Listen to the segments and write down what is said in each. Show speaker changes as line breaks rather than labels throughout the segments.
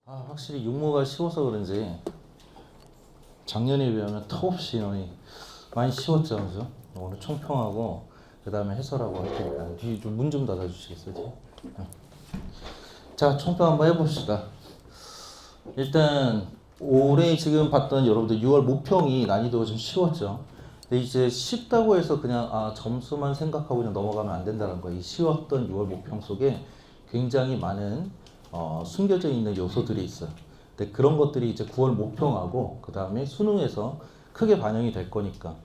확실히 육모가 쉬워서 그런지 작년에 비하면 턱없이 많이 쉬웠죠, 그죠? 오늘 총평하고 그 다음에 해설하고 할 테니까 뒤 좀 문 좀 닫아주시겠어요? 자, 총평 한번 해봅시다. 일단 올해 지금 봤던 여러분들 6월 모평이 난이도가 좀 쉬웠죠. 근데 이제 쉽다고 해서 그냥 점수만 생각하고 그냥 넘어가면 안 된다는 거예요. 이 쉬웠던 6월 모평 속에 굉장히 많은 숨겨져 있는 요소들이 있어요. 근데 그런 것들이 이제 9월 모평하고 그 다음에 수능에서 크게 반영이 될 거니까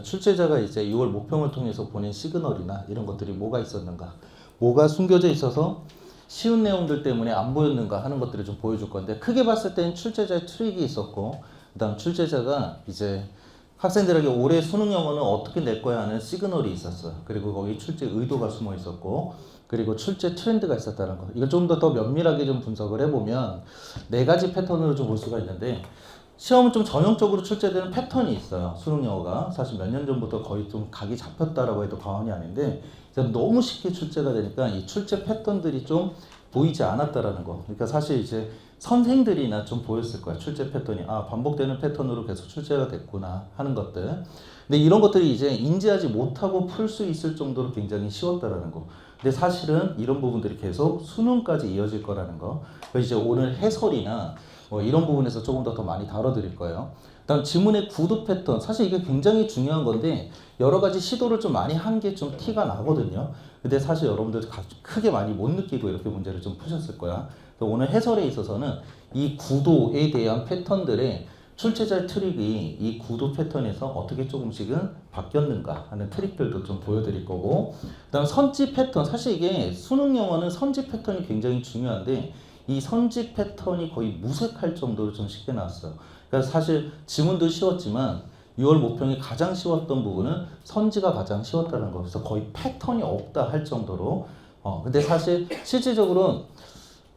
출제자가 이제 6월 모평을 통해서 보낸 시그널이나 이런 것들이 뭐가 있었는가, 뭐가 숨겨져 있어서 쉬운 내용들 때문에 안 보였는가 하는 것들을 좀 보여줄 건데, 크게 봤을 땐 출제자의 트릭이 있었고, 그 다음 출제자가 이제 학생들에게 올해 수능 영어는 어떻게 낼 거야 하는 시그널이 있었어요. 그리고 거기 출제 의도가 숨어 있었고, 그리고 출제 트렌드가 있었다는 거. 이걸 좀 더 면밀하게 좀 분석을 해보면 네 가지 패턴으로 좀 볼 수가 있는데, 시험은 좀 전형적으로 출제되는 패턴이 있어요. 수능 영어가 사실 몇 년 전부터 거의 좀 각이 잡혔다라고 해도 과언이 아닌데, 너무 쉽게 출제가 되니까 이 출제 패턴들이 좀 보이지 않았다라는 거. 그러니까 사실 이제 선생들이나 좀 보였을 거야. 출제 패턴이 반복되는 패턴으로 계속 출제가 됐구나 하는 것들. 근데 이런 것들이 이제 인지하지 못하고 풀 수 있을 정도로 굉장히 쉬웠다라는 거. 근데 사실은 이런 부분들이 계속 수능까지 이어질 거라는 거. 그래서 이제 오늘 해설이나 이런 부분에서 조금 더 많이 다뤄드릴 거예요. 다음 지문의 구도 패턴, 사실 이게 굉장히 중요한 건데 여러 가지 시도를 좀 많이 한 게 좀 티가 나거든요. 근데 사실 여러분들 크게 많이 못 느끼고 이렇게 문제를 좀 푸셨을 거야. 오늘 해설에 있어서는 이 구도에 대한 패턴들의 출제자의 트릭이 이 구도 패턴에서 어떻게 조금씩은 바뀌었는가 하는 트릭들도 좀 보여드릴 거고, 그 다음 선지 패턴, 사실 이게 수능 영어는 선지 패턴이 굉장히 중요한데 이 선지 패턴이 거의 무색할 정도로 좀 쉽게 나왔어요. 그래서 사실 지문도 쉬웠지만 6월 모평이 가장 쉬웠던 부분은 선지가 가장 쉬웠다는 거. 그래서 거의 패턴이 없다 할 정도로. 근데 사실 실질적으로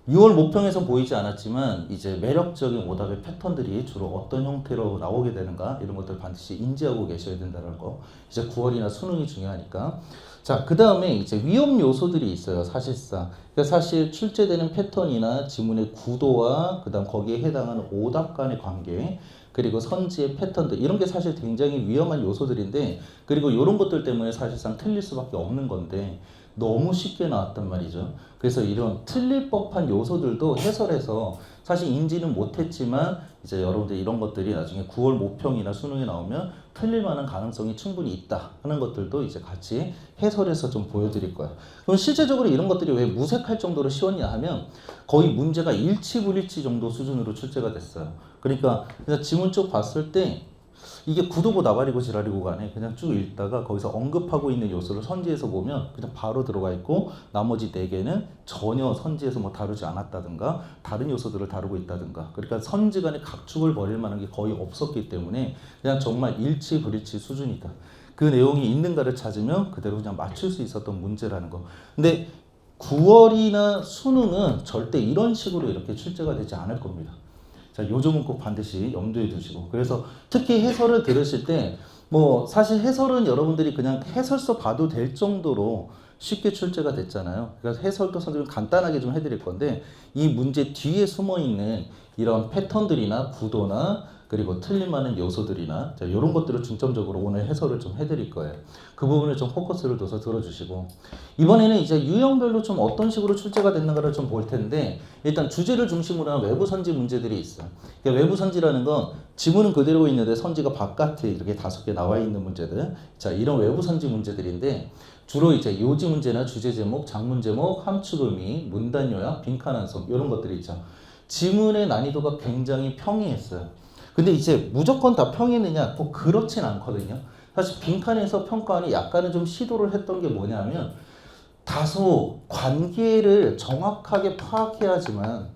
6월 모평에서 보이지 않았지만 이제 매력적인 오답의 패턴들이 주로 어떤 형태로 나오게 되는가 이런 것들 반드시 인지하고 계셔야 된다는 거. 이제 9월이나 수능이 중요하니까. 자, 그 다음에 이제 위험 요소들이 있어요, 사실상. 그러니까 사실 출제되는 패턴이나 지문의 구도와 그 다음 거기에 해당하는 오답 간의 관계, 그리고 선지의 패턴들, 이런 게 사실 굉장히 위험한 요소들인데, 그리고 이런 것들 때문에 사실상 틀릴 수밖에 없는 건데 너무 쉽게 나왔단 말이죠. 그래서 이런 틀릴 법한 요소들도 해설에서 사실 인지는 못했지만 이제 여러분들 이런 것들이 나중에 9월 모평이나 수능에 나오면 틀릴 만한 가능성이 충분히 있다 하는 것들도 이제 같이 해설에서 좀 보여드릴 거야. 그럼 실제적으로 이런 것들이 왜 무색할 정도로 쉬웠냐 하면 거의 문제가 일치불일치 정도 수준으로 출제가 됐어요. 그러니까 그냥 지문 쪽 봤을 때 이게 구도고 나발이고 지랄이고 간에 그냥 쭉 읽다가 거기서 언급하고 있는 요소를 선지에서 보면 그냥 바로 들어가 있고, 나머지 4개는 전혀 선지에서 뭐 다루지 않았다든가 다른 요소들을 다루고 있다든가, 그러니까 선지 간에 각축을 벌일 만한 게 거의 없었기 때문에 그냥 정말 일치불일치 수준이다. 그 내용이 있는가를 찾으면 그대로 그냥 맞출 수 있었던 문제라는 거. 근데 9월이나 수능은 절대 이런 식으로 이렇게 출제가 되지 않을 겁니다. 자, 요 점은 꼭 반드시 염두에 두시고, 그래서 특히 해설을 들으실 때 사실 해설은 여러분들이 그냥 해설서 봐도 될 정도로 쉽게 출제가 됐잖아요. 그래서 해설도 선생님 간단하게 좀 해드릴 건데, 이 문제 뒤에 숨어있는 이런 패턴들이나 구도나 그리고 틀릴 만한 요소들이나 이런 것들을 중점적으로 오늘 해설을 좀 해드릴 거예요. 그 부분을 좀 포커스를 둬서 들어주시고, 이번에는 이제 유형별로 좀 어떤 식으로 출제가 됐는가를 좀 볼 텐데, 일단 주제를 중심으로 한 외부 선지 문제들이 있어요. 그러니까 외부 선지라는 건 지문은 그대로 있는데 선지가 바깥에 이렇게 5개 나와 있는 문제들. 자, 이런 외부 선지 문제들인데 주로 이제 요지 문제나 주제 제목, 장문 제목, 함축 의미, 문단 요약, 빈칸 완성 이런 것들이 있죠. 지문의 난이도가 굉장히 평이했어요. 근데 이제 무조건 다 평이느냐? 꼭 그렇진 않거든요. 사실 빈칸에서 평가하는 약간은 좀 시도를 했던 게 뭐냐면, 다소 관계를 정확하게 파악해야지만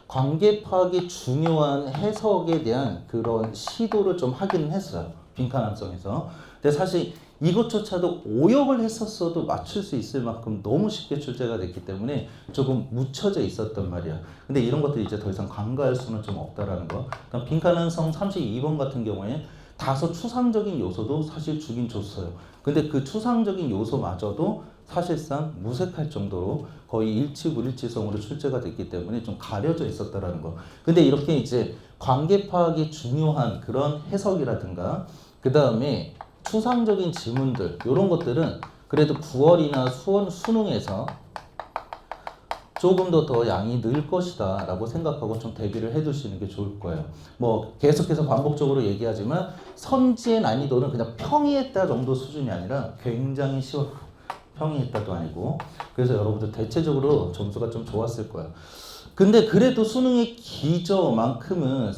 관계 파악이 중요한 해석에 대한 그런 시도를 좀 하기는 했어요, 빈칸 함성에서. 근데 사실 이것조차도 오역을 했었어도 맞출 수 있을 만큼 너무 쉽게 출제가 됐기 때문에 조금 묻혀져 있었단 말이야. 근데 이런 것들이 이제 더 이상 간과할 수는 좀 없다라는 거. 그러니까 빈칸 함성 32번 같은 경우에 다소 추상적인 요소도 사실 주긴 줬어요. 근데 그 추상적인 요소마저도 사실상 무색할 정도로 거의 일치불일치성으로 출제가 됐기 때문에 좀 가려져 있었다라는 거. 근데 이렇게 이제 관계 파악이 중요한 그런 해석이라든가 그 다음에 추상적인 지문들 이런 것들은 그래도 9월이나 수능에서 조금 더 양이 늘 것이다 라고 생각하고 좀 대비를 해 두시는 게 좋을 거예요. 뭐 계속해서 반복적으로 얘기하지만 선지의 난이도는 그냥 평이했다 정도 수준이 아니라 굉장히 쉬웠고 평이했다도 아니고 그래서 여러분들 대체적으로 점수가 좀 좋았을 거예요. 근데 그래도 수능의 기저만큼은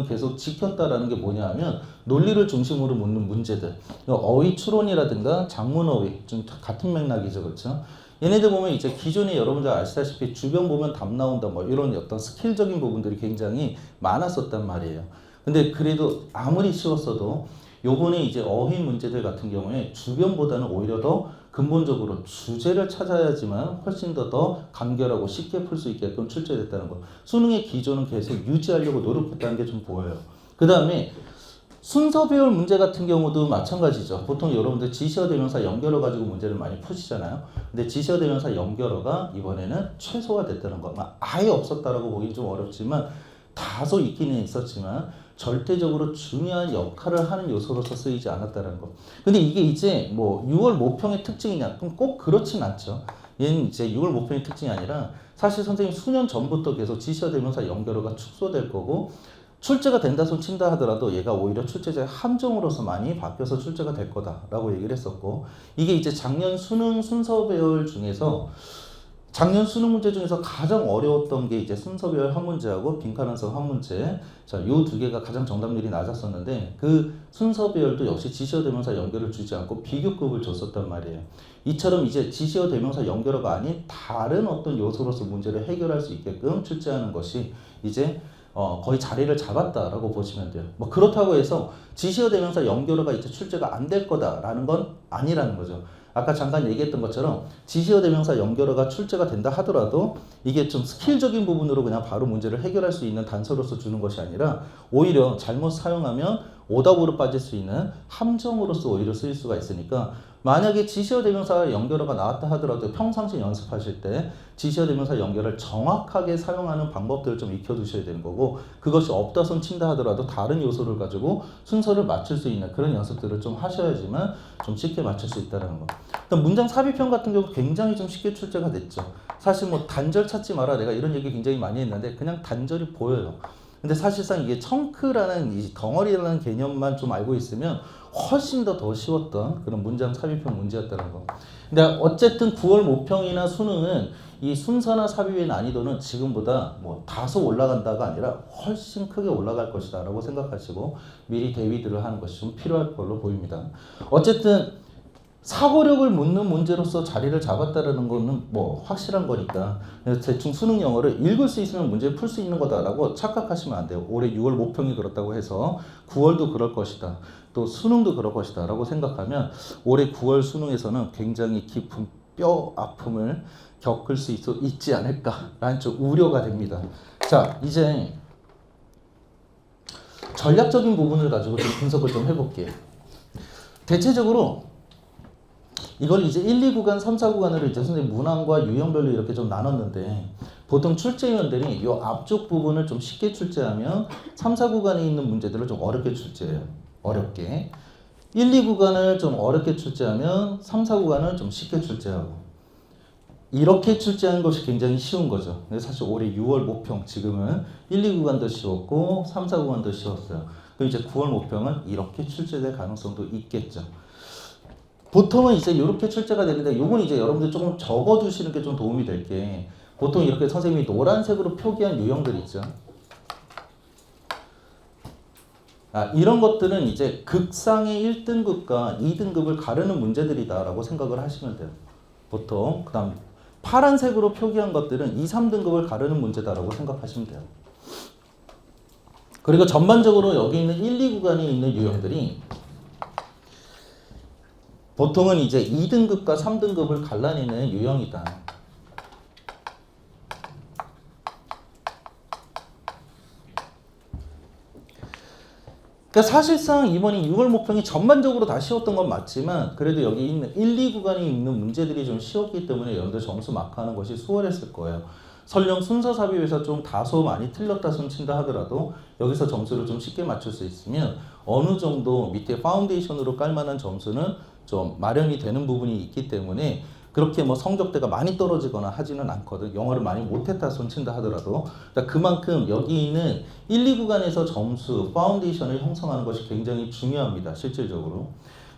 계속 지켰다라는 게 뭐냐면 논리를 중심으로 묻는 문제들 어휘 추론이라든가 작문 어휘 좀 같은 맥락이죠. 그렇죠? 얘네들 보면 이제 기존에 여러분들 아시다시피 주변 보면 답 나온다 뭐 이런 어떤 스킬적인 부분들이 굉장히 많았었단 말이에요. 근데 그래도 아무리 쉬웠어도 요번에 이제 어휘 문제들 같은 경우에 주변보다는 오히려 더 근본적으로 주제를 찾아야지만 훨씬 더 간결하고 쉽게 풀 수 있게끔 출제됐다는 거. 수능의 기조는 계속 유지하려고 노력했다는 게 좀 보여요. 그 다음에 순서 배열 문제 같은 경우도 마찬가지죠. 보통 여러분들 지시어 대명사 연결어 가지고 문제를 많이 푸시잖아요. 근데 지시어 대명사 연결어가 이번에는 최소화됐다는 거. 아예 없었다라고 보기 좀 어렵지만 다소 있기는 있었지만 절대적으로 중요한 역할을 하는 요소로서 쓰이지 않았다는 거. 근데 이게 이제 뭐 6월 모평의 특징이냐? 그럼 꼭 그렇진 않죠. 얘는 이제 6월 모평의 특징이 아니라 사실 선생님 수년 전부터 계속 지시어 대명사 연결어가 축소될 거고 출제가 된다 손 친다 하더라도 얘가 오히려 출제자의 함정으로서 많이 바뀌어서 출제가 될 거다라고 얘기를 했었고 이게 이제 작년 수능 순서 배열 중에서 작년 수능 문제 중에서 가장 어려웠던 게 이제 순서별 한 문제하고 빈칸원서 한 문제. 자, 요 두 개가 가장 정답률이 낮았었는데 그 순서별도 역시 지시어 대명사 연결을 주지 않고 비교급을 줬었단 말이에요. 이처럼 이제 지시어 대명사 연결어가 아닌 다른 어떤 요소로서 문제를 해결할 수 있게끔 출제하는 것이 이제 거의 자리를 잡았다라고 보시면 돼요. 뭐 그렇다고 해서 지시어 대명사 연결어가 이제 출제가 안 될 거다라는 건 아니라는 거죠. 아까 잠깐 얘기했던 것처럼 지시어 대명사 연결어가 출제가 된다 하더라도 이게 좀 스킬적인 부분으로 그냥 바로 문제를 해결할 수 있는 단서로서 주는 것이 아니라 오히려 잘못 사용하면 오답으로 빠질 수 있는 함정으로서 오히려 쓰일 수가 있으니까 만약에 지시어 대명사 연결어가 나왔다 하더라도 평상시 연습하실 때 지시어 대명사 연결을 정확하게 사용하는 방법들을 좀 익혀두셔야 되는 거고 그것이 없다 손 친다 하더라도 다른 요소를 가지고 순서를 맞출 수 있는 그런 연습들을 좀 하셔야지만 좀 쉽게 맞출 수 있다는 거. 일단 문장 삽입형 같은 경우 굉장히 좀 쉽게 출제가 됐죠. 사실 뭐 단절 찾지 마라 내가 이런 얘기 굉장히 많이 했는데 그냥 단절이 보여요. 근데 사실상 이게 청크라는 이 덩어리라는 개념만 좀 알고 있으면 훨씬 더 쉬웠던 그런 문장 삽입형 문제였다는 거. 근데 어쨌든 9월 모평이나 수능은 이 순서나 삽입의 난이도는 지금보다 뭐 다소 올라간다가 아니라 훨씬 크게 올라갈 것이다 라고 생각하시고 미리 대비들을 하는 것이 좀 필요할 걸로 보입니다. 어쨌든 사고력을 묻는 문제로서 자리를 잡았다라는 거는 뭐 확실한 거니까 대충 수능 영어를 읽을 수 있으면 문제를 풀 수 있는 거다라고 착각하시면 안 돼요. 올해 6월 모평이 그렇다고 해서 9월도 그럴 것이다. 또 수능도 그럴 것이다 라고 생각하면 올해 9월 수능에서는 굉장히 깊은 뼈 아픔을 겪을 수 있지 않을까라는 좀 우려가 됩니다. 자, 이제 전략적인 부분을 가지고 좀 분석을 좀 해볼게요. 대체적으로 이걸 이제 1, 2구간, 3, 4구간으로 이제 선생님 문항과 유형별로 이렇게 좀 나눴는데 보통 출제위원들이 이 앞쪽 부분을 좀 쉽게 출제하면 3, 4구간에 있는 문제들을 좀 어렵게 출제해요. 어렵게. 1, 2구간을 좀 어렵게 출제하면 3, 4구간을 좀 쉽게 출제하고 이렇게 출제하는 것이 굉장히 쉬운 거죠. 근데 사실 올해 6월 모평 지금은 1, 2구간도 쉬웠고 3, 4구간도 쉬웠어요. 그럼 이제 9월 모평은 이렇게 출제될 가능성도 있겠죠. 보통은 이제 이렇게 출제가 되는데 요건 이제 여러분들 조금 적어두시는 게 좀 도움이 될 게 보통 이렇게 선생님이 노란색으로 표기한 유형들 있죠. 이런 것들은 이제 극상의 1등급과 2등급을 가르는 문제들이다 라고 생각을 하시면 돼요. 보통 그 다음 파란색으로 표기한 것들은 2, 3등급을 가르는 문제다라고 생각하시면 돼요. 그리고 전반적으로 여기 있는 1, 2구간에 있는 유형들이 보통은 이제 2등급과 3등급을 갈라내는 유형이다. 그러니까 사실상 이번이 6월 모평이 전반적으로 다 쉬웠던 건 맞지만 그래도 여기 있는 1, 2 구간에 있는 문제들이 좀 쉬웠기 때문에 여러분들 점수 마크하는 것이 수월했을 거예요. 설령 순서 삽입에서 좀 다소 많이 틀렸다 손친다 하더라도 여기서 점수를 좀 쉽게 맞출 수 있으면 어느 정도 밑에 파운데이션으로 깔만한 점수는 좀 마련이 되는 부분이 있기 때문에 그렇게 뭐 성적대가 많이 떨어지거나 하지는 않거든. 영어를 많이 못했다 손친다 하더라도. 그러니까 그만큼 여기 있는 1, 2 구간에서 점수, 파운데이션을 형성하는 것이 굉장히 중요합니다. 실질적으로.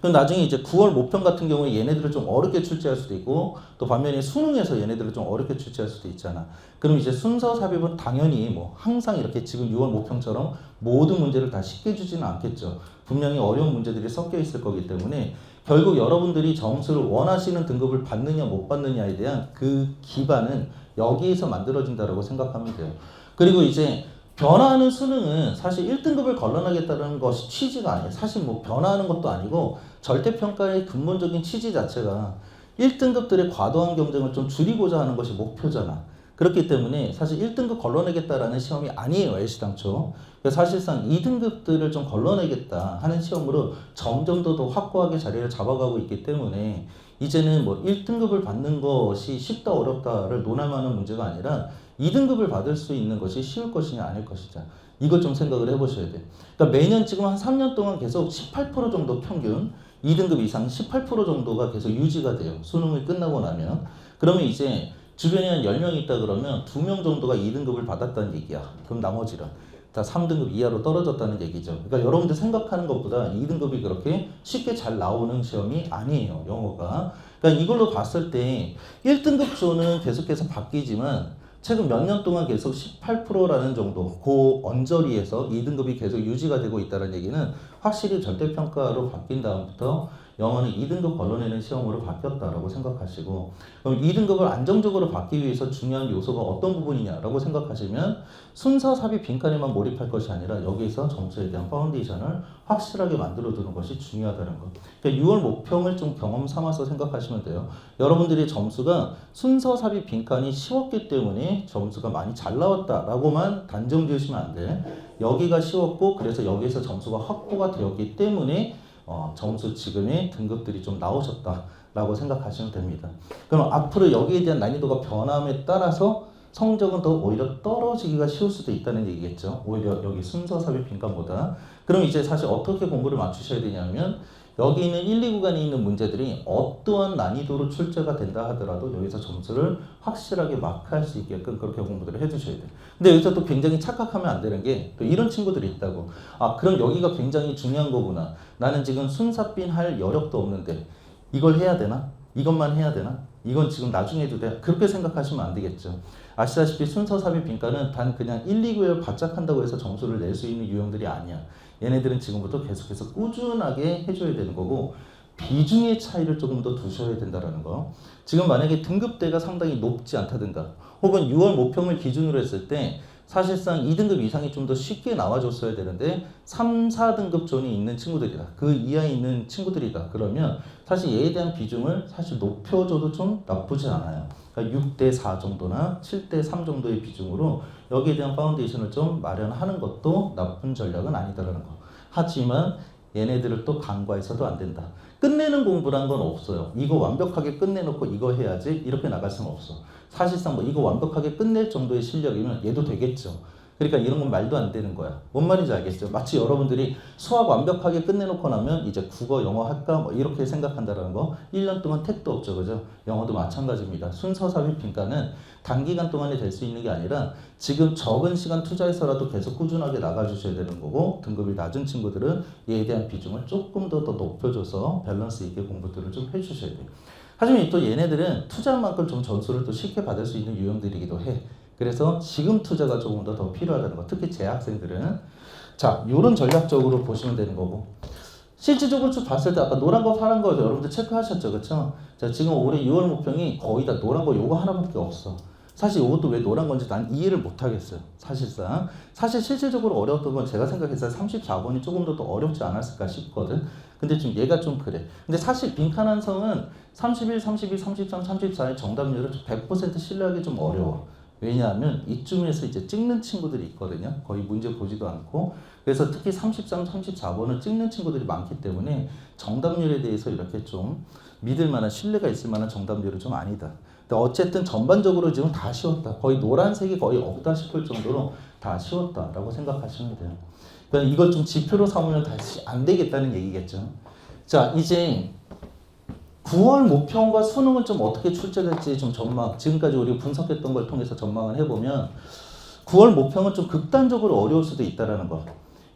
그럼 나중에 이제 9월 모평 같은 경우에 얘네들을 좀 어렵게 출제할 수도 있고 또 반면에 수능에서 얘네들을 좀 어렵게 출제할 수도 있잖아. 그럼 이제 순서 삽입은 당연히 뭐 항상 이렇게 지금 6월 모평처럼 모든 문제를 다 쉽게 주지는 않겠죠. 분명히 어려운 문제들이 섞여 있을 거기 때문에 결국 여러분들이 점수를 원하시는 등급을 받느냐 못 받느냐에 대한 그 기반은 여기에서 만들어진다고 생각하면 돼요. 그리고 이제 변화하는 수능은 사실 1등급을 걸러내겠다는 것이 취지가 아니에요. 사실 뭐 변화하는 것도 아니고 절대평가의 근본적인 취지 자체가 1등급들의 과도한 경쟁을 좀 줄이고자 하는 것이 목표잖아. 그렇기 때문에 사실 1등급 걸러내겠다라는 시험이 아니에요. 애시당초. 사실상 2등급들을 좀 걸러내겠다 하는 시험으로 점점 더 확고하게 자리를 잡아가고 있기 때문에 이제는 뭐 1등급을 받는 것이 쉽다 어렵다를 논할만한 문제가 아니라 2등급을 받을 수 있는 것이 쉬울 것이냐 아닐 것이냐 이걸 좀 생각을 해보셔야 돼요. 그러니까 매년 지금 한 3년 동안 계속 18% 정도 평균 2등급 이상 18% 정도가 계속 유지가 돼요. 수능을 끝나고 나면. 그러면 이제 주변에 한 10명 있다 그러면 2명 정도가 2등급을 받았다는 얘기야. 그럼 나머지는 다 3등급 이하로 떨어졌다는 얘기죠. 그러니까 여러분들 생각하는 것보다 2등급이 그렇게 쉽게 잘 나오는 시험이 아니에요. 영어가. 그러니까 이걸로 봤을 때 1등급 조는 계속해서 바뀌지만 최근 몇 년 동안 계속 18%라는 정도 그 언저리에서 2등급이 계속 유지가 되고 있다는 얘기는 확실히 절대평가로 바뀐 다음부터 영어는 2등급 걸러내는 시험으로 바뀌었다라고 생각하시고 그럼 2등급을 안정적으로 받기 위해서 중요한 요소가 어떤 부분이냐라고 생각하시면 순서 삽입 빈칸에만 몰입할 것이 아니라 여기서 점수에 대한 파운데이션을 확실하게 만들어두는 것이 중요하다는 것. 그러니까 6월 모평을 좀 경험 삼아서 생각하시면 돼요. 여러분들의 점수가 순서 삽입 빈칸이 쉬웠기 때문에 점수가 많이 잘 나왔다라고만 단정 지으시면 안 돼. 여기가 쉬웠고 그래서 여기에서 점수가 확보가 되었기 때문에 점수 지금의 등급들이 좀 나오셨다라고 생각하시면 됩니다. 그럼 앞으로 여기에 대한 난이도가 변함에 따라서 성적은 더 오히려 떨어지기가 쉬울 수도 있다는 얘기겠죠. 오히려 여기 순서 삽입 빈칸보다. 그럼 이제 사실 어떻게 공부를 맞추셔야 되냐면 여기 있는 1, 2 구간에 있는 문제들이 어떠한 난이도로 출제가 된다 하더라도 여기서 점수를 확실하게 마크할 수 있게끔 그렇게 공부들을 해주셔야 돼요. 근데 여기서 또 굉장히 착각하면 안 되는 게 또 이런 친구들이 있다고. 아, 그럼 여기가 굉장히 중요한 거구나. 나는 지금 순사빈 할 여력도 없는데 이걸 해야 되나? 이것만 해야 되나? 이건 지금 나중에 해도 돼. 그렇게 생각하시면 안 되겠죠. 아시다시피 순서 삽입 빈칸은 단 그냥 1, 2구에 바짝 한다고 해서 점수를 낼 수 있는 유형들이 아니야. 얘네들은 지금부터 계속해서 꾸준하게 해줘야 되는 거고 비중의 차이를 조금 더 두셔야 된다는 거. 지금 만약에 등급대가 상당히 높지 않다든가 혹은 6월 모평을 기준으로 했을 때 사실상 2등급 이상이 좀 더 쉽게 나와줬어야 되는데 3, 4등급 존이 있는 친구들이다. 그 이하에 있는 친구들이다. 그러면 사실 얘에 대한 비중을 사실 높여줘도 좀 나쁘지 않아요. 그러니까 6대 4 정도나 7대 3 정도의 비중으로 여기에 대한 파운데이션을 좀 마련하는 것도 나쁜 전략은 아니다라는 거. 하지만 얘네들을 또 간과해서도 안 된다. 끝내는 공부란 건 없어요. 이거 완벽하게 끝내놓고 이거 해야지 이렇게 나갈 수는 없어. 사실상 뭐 이거 완벽하게 끝낼 정도의 실력이면 얘도 되겠죠. 그러니까 이런 건 말도 안 되는 거야. 뭔 말인지 알겠죠? 마치 여러분들이 수학 완벽하게 끝내놓고 나면 이제 국어, 영어 할까? 뭐 이렇게 생각한다는 거. 1년 동안 택도 없죠. 그죠? 영어도 마찬가지입니다. 순서 삽입 빈칸은 단기간 동안에 될 수 있는 게 아니라 지금 적은 시간 투자해서라도 계속 꾸준하게 나가주셔야 되는 거고 등급이 낮은 친구들은 얘에 대한 비중을 조금 더 높여줘서 밸런스 있게 공부들을 좀 해주셔야 돼요. 하지만 또 얘네들은 투자한 만큼 좀 전수를 또 쉽게 받을 수 있는 유형들이기도 해. 그래서 지금 투자가 조금 더 필요하다는 거. 특히 재학생들은. 자, 요런 전략적으로 보시면 되는 거고. 실질적으로 쭉 봤을 때 아까 노란 거 파란 거 여러분들 체크하셨죠. 그쵸? 자, 지금 올해 6월 모평이 거의 다 노란 거 요거 하나밖에 없어. 사실 이것도 왜 노란 건지 난 이해를 못 하겠어요. 사실상. 사실 실질적으로 어려웠던 건 제가 생각했을 때 34번이 조금 더 어렵지 않았을까 싶거든. 근데 지금 얘가 좀 그래. 근데 사실 빈칸 한성은 31, 32, 33, 34의 정답률을 100% 신뢰하기 좀 어려워. 왜냐하면 이쯤에서 이제 찍는 친구들이 있거든요. 거의 문제 보지도 않고. 그래서 특히 33, 34번은 찍는 친구들이 많기 때문에 정답률에 대해서 이렇게 좀 믿을 만한 신뢰가 있을 만한 정답률은 좀 아니다. 근데 어쨌든 전반적으로 지금 다 쉬웠다. 거의 노란색이 거의 없다 싶을 정도로 다 쉬웠다라고 생각하시면 돼요. 그러니까 이걸 좀 지표로 삼으면 다시 안 되겠다는 얘기겠죠. 자, 이제 9월 모평과 수능을 좀 어떻게 출제될지 좀 전망, 지금까지 우리가 분석했던 걸 통해서 전망을 해보면 9월 모평은 좀 극단적으로 어려울 수도 있다라는 거.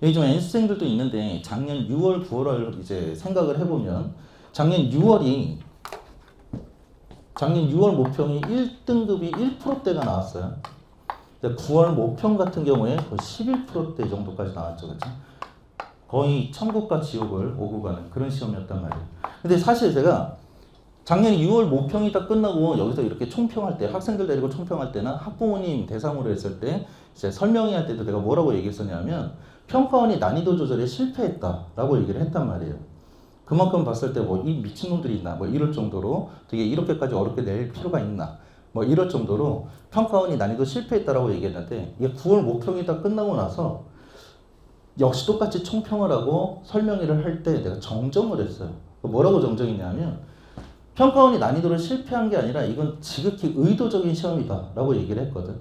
여기 좀 N수생들도 있는데 작년 6월, 9월을 이제 생각을 해보면 작년 6월 모평이 1등급이 1%대가 나왔어요. 9월 모평 같은 경우에 거의 11%대 정도까지 나왔죠. 그렇죠? 거의 천국과 지옥을 오고 가는 그런 시험이었단 말이에요. 근데 사실 제가 작년 6월 모평이 다 끝나고 여기서 이렇게 총평할 때, 학생들 데리고 총평할 때나 학부모님 대상으로 했을 때 이제 설명회 할 때도 내가 뭐라고 얘기했었냐면 평가원이 난이도 조절에 실패했다라고 얘기를 했단 말이에요. 그만큼 봤을 때 뭐 이 미친놈들이 있나 뭐 이럴 정도로 되게 이렇게까지 어렵게 낼 필요가 있나 뭐 이럴 정도로 평가원이 난이도 실패했다라고 얘기했는데 이게 9월 모평이 다 끝나고 나서 역시 똑같이 총평을 하고 설명회를 할 때 내가 정정을 했어요. 뭐라고 정정했냐면 평가원이 난이도를 실패한 게 아니라 이건 지극히 의도적인 시험이다 라고 얘기를 했거든.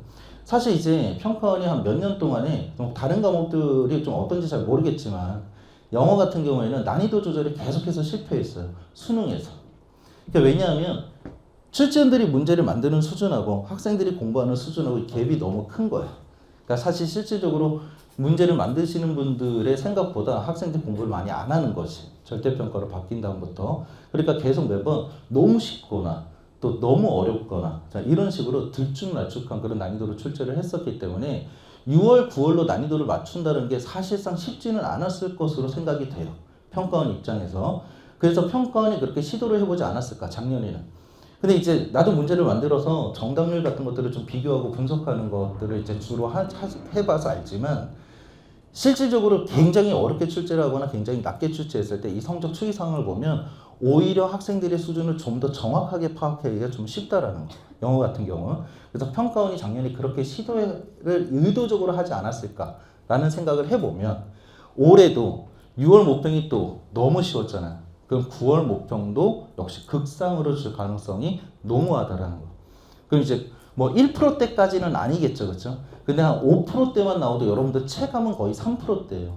사실 이제 평가원이 한 몇 년 동안에 다른 과목들이 좀 어떤지 잘 모르겠지만 영어 같은 경우에는 난이도 조절이 계속해서 실패했어요. 수능에서. 그러니까 왜냐하면 출제원들이 문제를 만드는 수준하고 학생들이 공부하는 수준하고 갭이 너무 큰 거야. 그러니까 사실 실질적으로 문제를 만드시는 분들의 생각보다 학생들이 공부를 많이 안 하는 것이 절대평가로 바뀐 다음부터. 그러니까 계속 매번 너무 쉽거나 또 너무 어렵거나 자, 이런 식으로 들쭉날쭉한 그런 난이도로 출제를 했었기 때문에 6월, 9월로 난이도를 맞춘다는 게 사실상 쉽지는 않았을 것으로 생각이 돼요. 평가원 입장에서. 그래서 평가원이 그렇게 시도를 해보지 않았을까, 작년에는. 근데 이제 나도 문제를 만들어서 정답률 같은 것들을 좀 비교하고 분석하는 것들을 이제 주로 해봐서 알지만 실질적으로 굉장히 어렵게 출제를 하거나 굉장히 낮게 출제했을 때 이 성적 추이상을 보면 오히려 학생들의 수준을 좀 더 정확하게 파악하기가 좀 쉽다라는 거예요. 영어 같은 경우. 그래서 평가원이 작년에 그렇게 시도를 의도적으로 하지 않았을까라는 생각을 해보면 올해도 6월 모평이 또 너무 쉬웠잖아요. 그럼 9월 모평도 역시 극상으로 줄 가능성이 농후하다라는 거. 그럼 이제 뭐 1%대까지는 아니겠죠, 그렇죠? 근데 한 5%대만 나와도 여러분들 체감은 거의 3%대예요.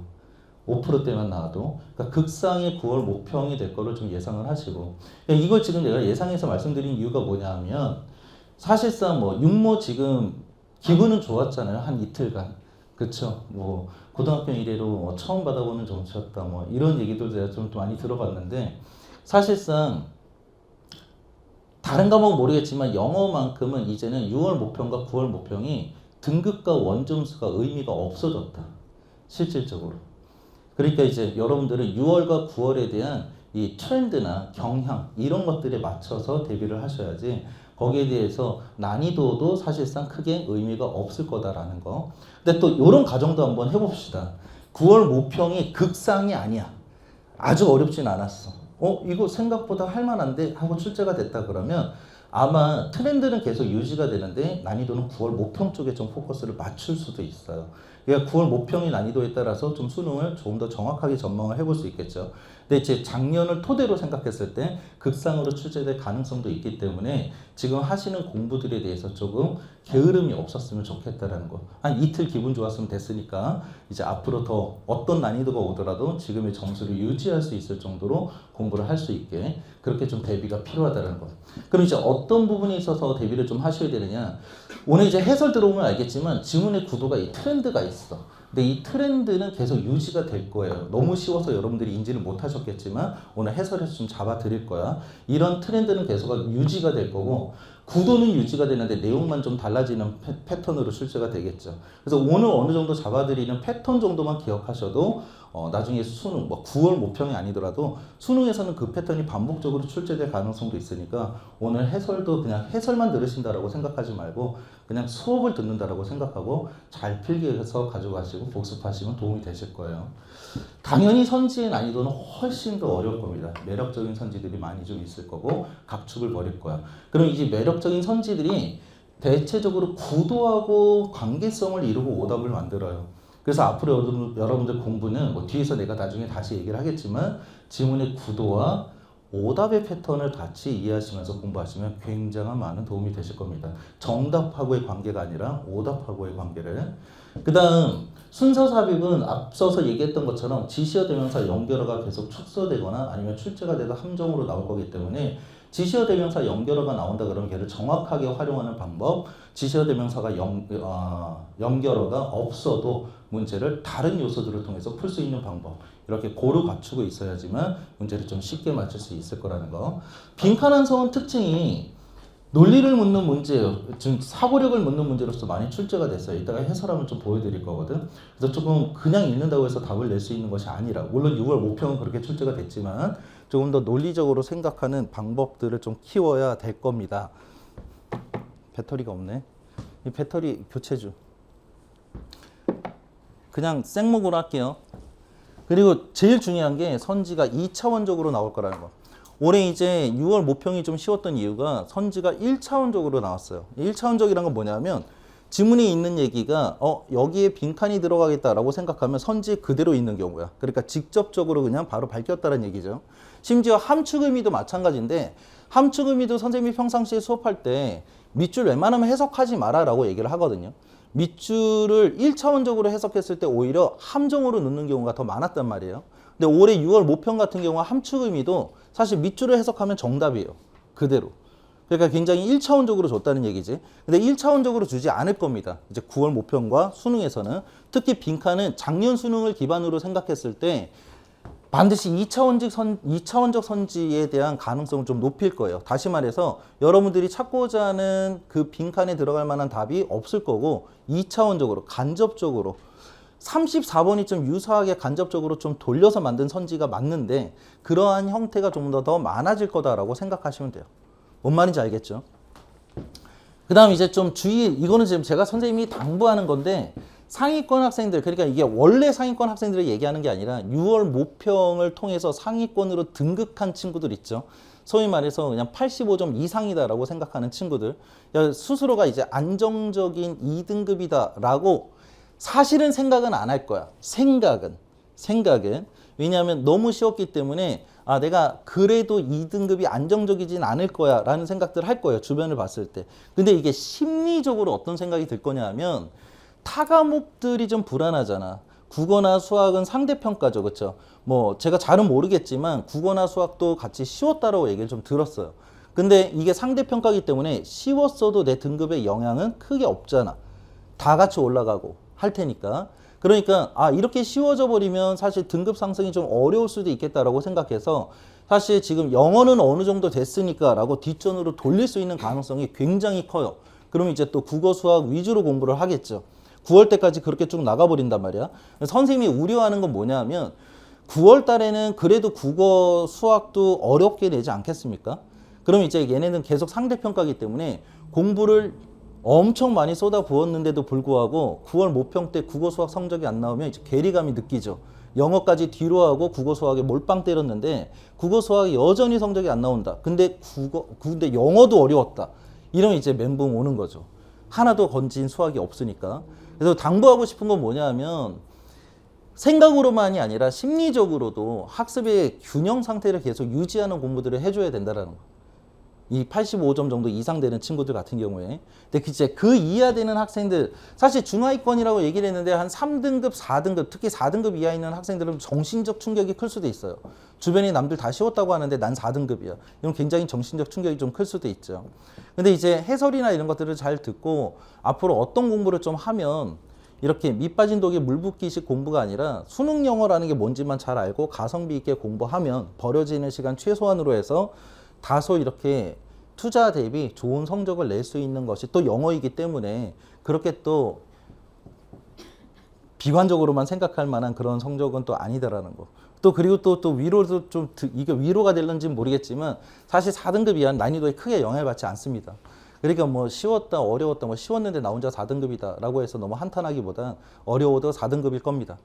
5%대만 나와도. 그러니까 극상의 9월 모평이 될 거를 좀 예상을 하시고. 그러니까 이걸 지금 내가 예상해서 말씀드린 이유가 뭐냐 하면 사실상 뭐 육모 지금 기분은 좋았잖아요. 한 이틀간. 그쵸? 뭐 고등학교 이래로 뭐 처음 받아보는 점수였다. 뭐 이런 얘기도 제가 좀 많이 들어봤는데 사실상 다른 과목은 모르겠지만 영어만큼은 이제는 6월 모평과 9월 모평이 등급과 원점수가 의미가 없어졌다. 실질적으로. 그러니까 이제 여러분들은 6월과 9월에 대한 이 트렌드나 경향 이런 것들에 맞춰서 대비를 하셔야지 거기에 대해서 난이도도 사실상 크게 의미가 없을 거다라는 거. 근데 또 이런 가정도 한번 해봅시다. 9월 모평이 극상이 아니야. 아주 어렵진 않았어. 이거 생각보다 할만한데 하고 출제가 됐다 그러면 아마 트렌드는 계속 유지가 되는데 난이도는 9월 모평 쪽에 좀 포커스를 맞출 수도 있어요. 그러니까 9월 모평의 난이도에 따라서 좀 수능을 조금 더 정확하게 전망을 해볼 수 있겠죠. 근데 이제 작년을 토대로 생각했을 때 극상으로 출제될 가능성도 있기 때문에 지금 하시는 공부들에 대해서 조금 게으름이 없었으면 좋겠다라는 거. 한 이틀 기분 좋았으면 됐으니까 이제 앞으로 더 어떤 난이도가 오더라도 지금의 점수를 유지할 수 있을 정도로 공부를 할 수 있게 그렇게 좀 대비가 필요하다는 거. 그럼 이제 어떤 부분에 있어서 대비를 좀 하셔야 되느냐. 오늘 이제 해설 들어보면 알겠지만 지문의 구도가 이 트렌드가 있어. 근데 이 트렌드는 계속 유지가 될 거예요. 너무 쉬워서 여러분들이 인지를 못 하셨겠지만 오늘 해설에서 좀 잡아 드릴 거야. 이런 트렌드는 계속 유지가 될 거고 구도는 유지가 되는데 내용만 좀 달라지는 패턴으로 출제가 되겠죠. 그래서 오늘 어느 정도 잡아드리는 패턴 정도만 기억하셔도 나중에 수능, 뭐 9월 모평이 아니더라도 수능에서는 그 패턴이 반복적으로 출제될 가능성도 있으니까 오늘 해설도 그냥 해설만 들으신다라고 생각하지 말고 그냥 수업을 듣는다라고 생각하고 잘 필기해서 가져가시고 복습하시면 도움이 되실 거예요. 당연히 선지의 난이도는 훨씬 더 어려울 겁니다. 매력적인 선지들이 많이 좀 있을 거고 각축을 벌일 거야. 그럼 이제 매력적인 선지들이 대체적으로 구도하고 관계성을 이루고 오답을 만들어요. 그래서 앞으로 여러분들 공부는 뭐 뒤에서 내가 나중에 다시 얘기를 하겠지만 지문의 구도와 오답의 패턴을 같이 이해하시면서 공부하시면 굉장한 많은 도움이 되실 겁니다. 정답하고의 관계가 아니라 오답하고의 관계를. 그 다음 순서 삽입은 앞서서 얘기했던 것처럼 지시어 대명사 연결어가 계속 축소되거나 아니면 출제가 돼서 함정으로 나올 거기 때문에 지시어 대명사 연결어가 나온다 그러면 걔를 정확하게 활용하는 방법, 지시어 대명사가 연결어가 없어도 문제를 다른 요소들을 통해서 풀 수 있는 방법, 이렇게 고루 갖추고 있어야지만 문제를 좀 쉽게 맞출 수 있을 거라는 거. 빈칸 한성은 특징이 논리를 묻는 문제예요. 지금 사고력을 묻는 문제로서 많이 출제가 됐어요. 이따가 해설하면 좀 보여드릴 거거든. 그래서 조금 그냥 읽는다고 해서 답을 낼 수 있는 것이 아니라, 물론 6월 모평은 그렇게 출제가 됐지만 조금 더 논리적으로 생각하는 방법들을 좀 키워야 될 겁니다. 배터리가 없네. 이 배터리 교체주. 그냥 생목으로 할게요. 그리고 제일 중요한 게 선지가 2차원적으로 나올 거라는 거. 올해 이제 6월 모평이 좀 쉬웠던 이유가 선지가 1차원적으로 나왔어요. 1차원적이란 건 뭐냐면 지문에 있는 얘기가 여기에 빈칸이 들어가겠다라고 생각하면 선지에 그대로 있는 경우야. 그러니까 직접적으로 그냥 바로 밝혔다는 얘기죠. 심지어 함축 의미도 마찬가지인데 함축 의미도 선생님이 평상시에 수업할 때 밑줄 웬만하면 해석하지 마라 라고 얘기를 하거든요. 밑줄을 1차원적으로 해석했을 때 오히려 함정으로 넣는 경우가 더 많았단 말이에요. 근데 올해 6월 모평 같은 경우 함축 의미도 사실 밑줄을 해석하면 정답이에요. 그대로. 그러니까 굉장히 1차원적으로 줬다는 얘기지. 근데 1차원적으로 주지 않을 겁니다. 이제 9월 모평과 수능에서는. 특히 빈칸은 작년 수능을 기반으로 생각했을 때 반드시 2차원적 선지에 대한 가능성을 좀 높일 거예요. 다시 말해서 여러분들이 찾고자 하는 그 빈칸에 들어갈 만한 답이 없을 거고 2차원적으로 간접적으로 34번이 좀 유사하게 간접적으로 좀 돌려서 만든 선지가 맞는데 그러한 형태가 좀 더 많아질 거다라고 생각하시면 돼요. 뭔 말인지 알겠죠? 그 다음 이제 좀 이거는 지금 제가 선생님이 당부하는 건데 상위권 학생들, 그러니까 이게 원래 상위권 학생들을 얘기하는 게 아니라 6월 모평을 통해서 상위권으로 등극한 친구들 있죠. 소위 말해서 그냥 85점 이상이다라고 생각하는 친구들. 스스로가 이제 안정적인 2등급이다라고 사실은 생각은 안 할 거야. 생각은. 왜냐하면 너무 쉬웠기 때문에 내가 그래도 2등급이 안정적이진 않을 거야 라는 생각들을 할 거예요. 주변을 봤을 때. 근데 이게 심리적으로 어떤 생각이 들 거냐 하면 타 과목들이 좀 불안하잖아. 국어나 수학은 상대평가죠. 그렇죠? 뭐 제가 잘은 모르겠지만 국어나 수학도 같이 쉬웠다라고 얘기를 좀 들었어요. 근데 이게 상대평가이기 때문에 쉬웠어도 내 등급에 영향은 크게 없잖아. 다 같이 올라가고 할 테니까. 그러니까 이렇게 쉬워져 버리면 사실 등급 상승이 좀 어려울 수도 있겠다라고 생각해서 사실 지금 영어는 어느 정도 됐으니까 라고 뒷전으로 돌릴 수 있는 가능성이 굉장히 커요. 그럼 이제 또 국어 수학 위주로 공부를 하겠죠. 9월 때까지 그렇게 쭉 나가버린단 말이야. 선생님이 우려하는 건 뭐냐면 9월 달에는 그래도 국어 수학도 어렵게 내지 않겠습니까? 그럼 이제 얘네는 계속 상대평가이기 때문에 공부를 엄청 많이 쏟아 부었는데도 불구하고 9월 모평 때 국어 수학 성적이 안 나오면 이제 괴리감이 느끼죠. 영어까지 뒤로 하고 국어 수학에 몰빵 때렸는데 국어 수학이 여전히 성적이 안 나온다. 근데 영어도 어려웠다. 이러면 이제 멘붕 오는 거죠. 하나도 건진 수학이 없으니까. 그래서 당부하고 싶은 건 뭐냐 하면 생각으로만이 아니라 심리적으로도 학습의 균형 상태를 계속 유지하는 공부들을 해줘야 된다는 거. 이 85점 정도 이상 되는 친구들 같은 경우에. 근데 이제 그 이하 되는 학생들, 사실 중하위권이라고 얘기를 했는데 한 3등급, 4등급, 특히 4등급 이하 있는 학생들은 정신적 충격이 클 수도 있어요. 주변에 남들 다 쉬웠다고 하는데 난 4등급이야. 이건 굉장히 정신적 충격이 좀 클 수도 있죠. 근데 이제 해설이나 이런 것들을 잘 듣고 앞으로 어떤 공부를 좀 하면 이렇게 밑 빠진 독에 물 붓기식 공부가 아니라 수능 영어라는 게 뭔지만 잘 알고 가성비 있게 공부하면 버려지는 시간 최소한으로 해서 다소 이렇게 투자 대비 좋은 성적을 낼 수 있는 것이 또 영어이기 때문에 그렇게 또 비관적으로만 생각할 만한 그런 성적은 또 아니다라는 거. 또 그리고 또 위로도 좀 이게 위로가 될는지는 모르겠지만 사실 4등급 이하는 난이도에 크게 영향을 받지 않습니다. 그러니까 뭐 쉬웠다 어려웠다 뭐 쉬웠는데 나 혼자 4등급이다 라고 해서 너무 한탄하기보다 어려워도 4등급일 겁니다.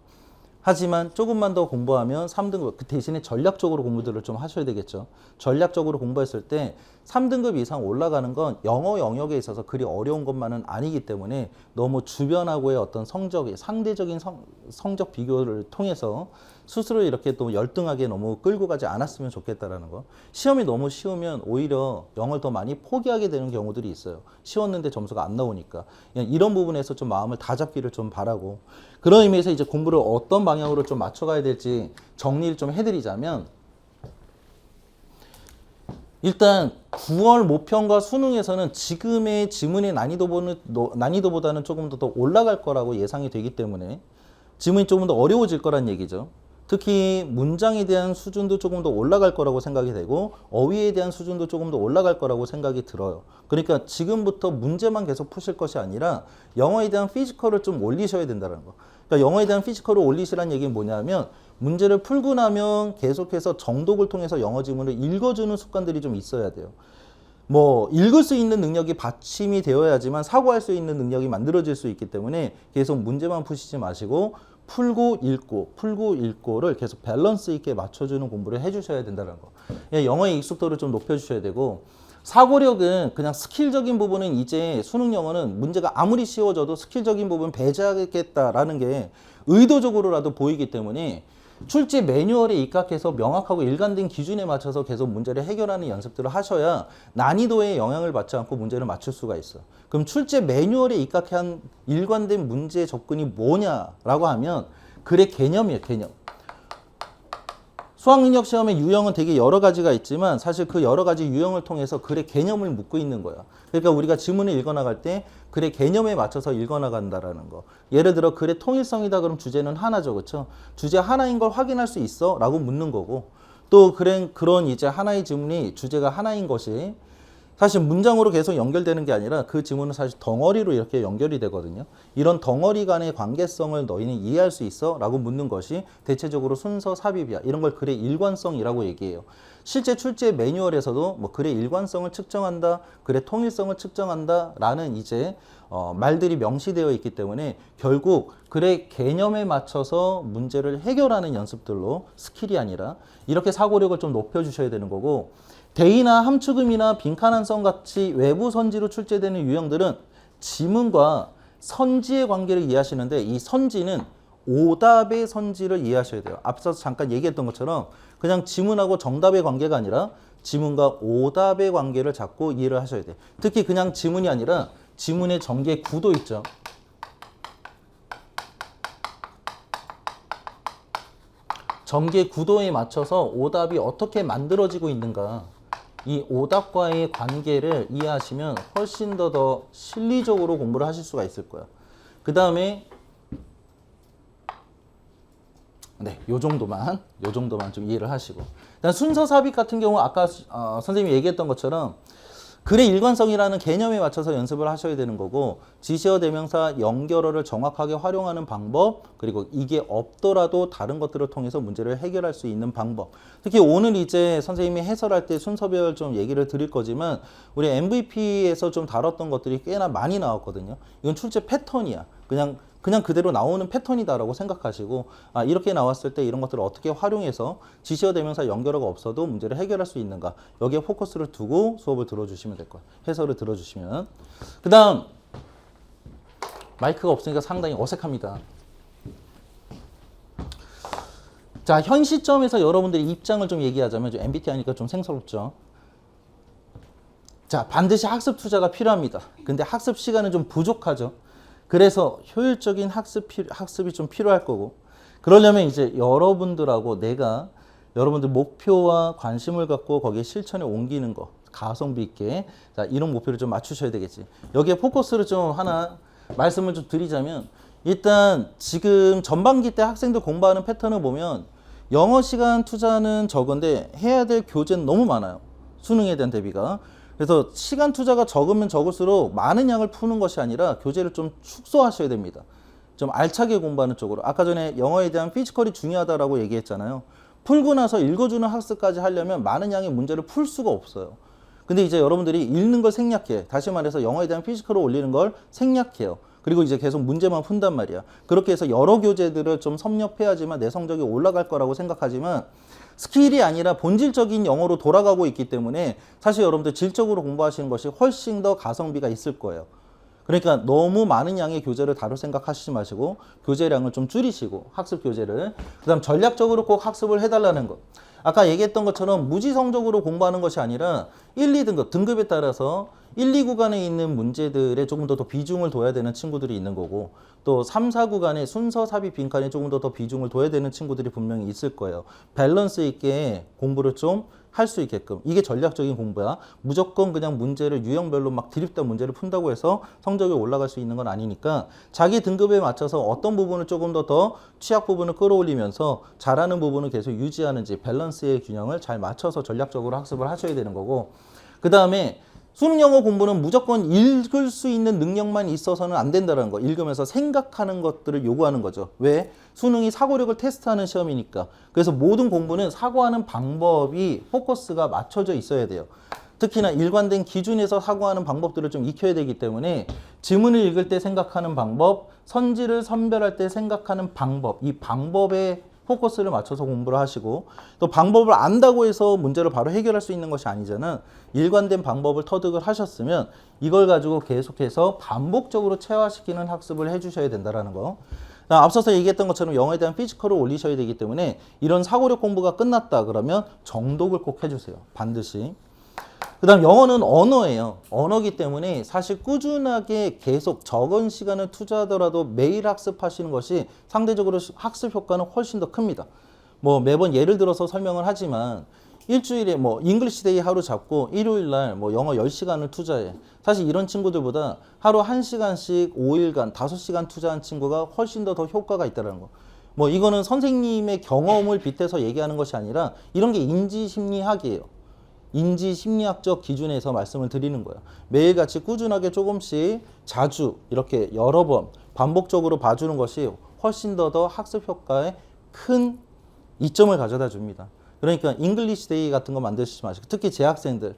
하지만 조금만 더 공부하면 3등급, 그 대신에 전략적으로 공부들을 좀 하셔야 되겠죠. 전략적으로 공부했을 때 3등급 이상 올라가는 건 영어 영역에 있어서 그리 어려운 것만은 아니기 때문에 너무 주변하고의 어떤 성적이 상대적인 성적 비교를 통해서 스스로 이렇게 또 열등하게 너무 끌고 가지 않았으면 좋겠다라는 거. 시험이 너무 쉬우면 오히려 영어를 더 많이 포기하게 되는 경우들이 있어요. 쉬웠는데 점수가 안 나오니까. 이런 부분에서 좀 마음을 다잡기를 좀 바라고, 그런 의미에서 이제 공부를 어떤 방향으로 좀 맞춰가야 될지 정리를 좀 해드리자면, 일단 9월 모평과 수능에서는 지금의 지문의 난이도보다는 조금 더 올라갈 거라고 예상이 되기 때문에 지문이 조금 더 어려워질 거란 얘기죠. 특히 문장에 대한 수준도 조금 더 올라갈 거라고 생각이 되고 어휘에 대한 수준도 조금 더 올라갈 거라고 생각이 들어요. 그러니까 지금부터 문제만 계속 푸실 것이 아니라 영어에 대한 피지컬을 좀 올리셔야 된다는 거. 그러니까 영어에 대한 피지컬을 올리시라는 얘기는 뭐냐면, 문제를 풀고 나면 계속해서 정독을 통해서 영어 지문을 읽어주는 습관들이 좀 있어야 돼요. 뭐 읽을 수 있는 능력이 받침이 되어야지만 사고할 수 있는 능력이 만들어질 수 있기 때문에 계속 문제만 푸시지 마시고 풀고 읽고를 계속 밸런스 있게 맞춰주는 공부를 해주셔야 된다는 거. 영어의 익숙도를 좀 높여주셔야 되고, 사고력은 그냥 스킬적인 부분은 이제 수능 영어는 문제가 아무리 쉬워져도 스킬적인 부분 배제하겠다라는 게 의도적으로라도 보이기 때문에 출제 매뉴얼에 입각해서 명확하고 일관된 기준에 맞춰서 계속 문제를 해결하는 연습들을 하셔야 난이도에 영향을 받지 않고 문제를 맞출 수가 있어요. 그럼 출제 매뉴얼에 입각한 일관된 문제 접근이 뭐냐라고 하면 글의 개념이에요, 개념. 수학능력 시험의 유형은 되게 여러 가지가 있지만 사실 그 여러 가지 유형을 통해서 글의 개념을 묻고 있는 거야. 그러니까 우리가 지문을 읽어나갈 때 글의 개념에 맞춰서 읽어나간다라는 거. 예를 들어 글의 통일성이다 그럼 주제는 하나죠, 그렇죠? 주제 하나인 걸 확인할 수 있어? 라고 묻는 거고, 또 그런 이제 하나의 지문이 주제가 하나인 것이 사실 문장으로 계속 연결되는 게 아니라 그 지문은 사실 덩어리로 이렇게 연결이 되거든요. 이런 덩어리 간의 관계성을 너희는 이해할 수 있어? 라고 묻는 것이 대체적으로 순서 삽입이야. 이런 걸 글의 일관성이라고 얘기해요. 실제 출제 매뉴얼에서도 뭐 글의 일관성을 측정한다, 글의 통일성을 측정한다 라는 이제 말들이 명시되어 있기 때문에 결국 글의 개념에 맞춰서 문제를 해결하는 연습들로 스킬이 아니라 이렇게 사고력을 좀 높여주셔야 되는 거고, 대의나 함축음이나 빈칸한성 같이 외부 선지로 출제되는 유형들은 지문과 선지의 관계를 이해하시는데, 이 선지는 오답의 선지를 이해하셔야 돼요. 앞서서 잠깐 얘기했던 것처럼 그냥 지문하고 정답의 관계가 아니라 지문과 오답의 관계를 잡고 이해를 하셔야 돼요. 특히 그냥 지문이 아니라 지문의 전개 구도 있죠. 전개 구도에 맞춰서 오답이 어떻게 만들어지고 있는가, 이 오답과의 관계를 이해하시면 훨씬 더 실리적으로 공부를 하실 수가 있을 거예요. 그 다음에 네, 요 정도만 좀 이해를 하시고, 일단 순서 삽입 같은 경우 아까 선생님이 얘기했던 것처럼 글의 일관성이라는 개념에 맞춰서 연습을 하셔야 되는 거고, 지시어 대명사 연결어를 정확하게 활용하는 방법, 그리고 이게 없더라도 다른 것들을 통해서 문제를 해결할 수 있는 방법. 특히 오늘 이제 선생님이 해설할 때 순서별 좀 얘기를 드릴 거지만 우리 MVP에서 좀 다뤘던 것들이 꽤나 많이 나왔거든요. 이건 출제 패턴이야. 그냥 그대로 나오는 패턴이다라고 생각하시고, 이렇게 나왔을 때 이런 것들을 어떻게 활용해서 지시어 대명사 연결어가 없어도 문제를 해결할 수 있는가, 여기에 포커스를 두고 수업을 들어주시면 될 거예요. 해설을 들어주시면. 그 다음 마이크가 없으니까 상당히 어색합니다. 자, 현 시점에서 여러분들의 입장을 좀 얘기하자면, 좀 MBTI니까 좀 생소롭죠. 자, 반드시 학습 투자가 필요합니다. 근데 학습 시간은 좀 부족하죠. 그래서 효율적인 학습이 좀 필요할 거고, 그러려면 이제 여러분들하고 내가 여러분들 목표와 관심을 갖고 거기에 실천에 옮기는 거, 가성비 있게, 자, 이런 목표를 좀 맞추셔야 되겠지. 여기에 포커스를 좀 하나 말씀을 좀 드리자면, 일단 지금 전반기 때 학생들 공부하는 패턴을 보면 영어 시간 투자는 적은데 해야 될 교재는 너무 많아요. 수능에 대한 대비가. 그래서 시간 투자가 적으면 적을수록 많은 양을 푸는 것이 아니라 교재를 좀 축소하셔야 됩니다. 좀 알차게 공부하는 쪽으로. 아까 전에 영어에 대한 피지컬이 중요하다라고 얘기했잖아요. 풀고 나서 읽어주는 학습까지 하려면 많은 양의 문제를 풀 수가 없어요. 근데 이제 여러분들이 읽는 걸 생략해. 다시 말해서 영어에 대한 피지컬을 올리는 걸 생략해요. 그리고 이제 계속 문제만 푼단 말이야. 그렇게 해서 여러 교재들을 좀 섭렵해야지만 내 성적이 올라갈 거라고 생각하지만 스킬이 아니라 본질적인 영어로 돌아가고 있기 때문에 사실 여러분들 질적으로 공부하시는 것이 훨씬 더 가성비가 있을 거예요. 그러니까 너무 많은 양의 교재를 다룰 생각하시지 마시고 교재량을 좀 줄이시고 학습 교재를 그다음 전략적으로 꼭 학습을 해달라는 것. 아까 얘기했던 것처럼 무지성적으로 공부하는 것이 아니라 1, 2등급, 등급에 따라서 1, 2 구간에 있는 문제들에 조금 더 비중을 둬야 되는 친구들이 있는 거고 또 3, 4 구간에 순서 삽입 빈칸에 조금 더 비중을 둬야 되는 친구들이 분명히 있을 거예요. 밸런스 있게 공부를 좀 할 수 있게끔. 이게 전략적인 공부야. 무조건 그냥 문제를 유형별로 막 드립다 문제를 푼다고 해서 성적이 올라갈 수 있는 건 아니니까 자기 등급에 맞춰서 어떤 부분을 조금 더 취약 부분을 끌어올리면서 잘하는 부분을 계속 유지하는지 밸런스의 균형을 잘 맞춰서 전략적으로 학습을 하셔야 되는 거고 그 다음에 수능 영어 공부는 무조건 읽을 수 있는 능력만 있어서는 안 된다는 거. 읽으면서 생각하는 것들을 요구하는 거죠. 왜? 수능이 사고력을 테스트하는 시험이니까. 그래서 모든 공부는 사고하는 방법이 포커스가 맞춰져 있어야 돼요. 특히나 일관된 기준에서 사고하는 방법들을 좀 익혀야 되기 때문에 지문을 읽을 때 생각하는 방법, 선지를 선별할 때 생각하는 방법, 이 방법에 포커스를 맞춰서 공부를 하시고 또 방법을 안다고 해서 문제를 바로 해결할 수 있는 것이 아니잖아. 일관된 방법을 터득을 하셨으면 이걸 가지고 계속해서 반복적으로 체화시키는 학습을 해주셔야 된다는 거. 앞서서 얘기했던 것처럼 영어에 대한 피지컬을 올리셔야 되기 때문에 이런 사고력 공부가 끝났다 그러면 정독을 꼭 해주세요. 반드시. 그 다음 영어는 언어예요. 언어기 때문에 사실 꾸준하게 계속 적은 시간을 투자하더라도 매일 학습하시는 것이 상대적으로 학습 효과는 훨씬 더 큽니다. 뭐 매번 예를 들어서 설명을 하지만 일주일에 뭐 잉글리시데이 하루 잡고 일요일날 뭐 영어 10시간을 투자해. 사실 이런 친구들보다 하루 1시간씩 5일간 5시간 투자한 친구가 훨씬 더 효과가 있다는 거. 뭐 이거는 선생님의 경험을 빗대서 얘기하는 것이 아니라 이런 게 인지심리학이에요. 인지심리학적 기준에서 말씀을 드리는 거예요. 매일같이 꾸준하게 조금씩 자주 이렇게 여러 번 반복적으로 봐주는 것이 훨씬 더 학습 효과에 큰 이점을 가져다 줍니다. 그러니까 잉글리시 데이 같은 거 만드시지 마시고 특히 재학생들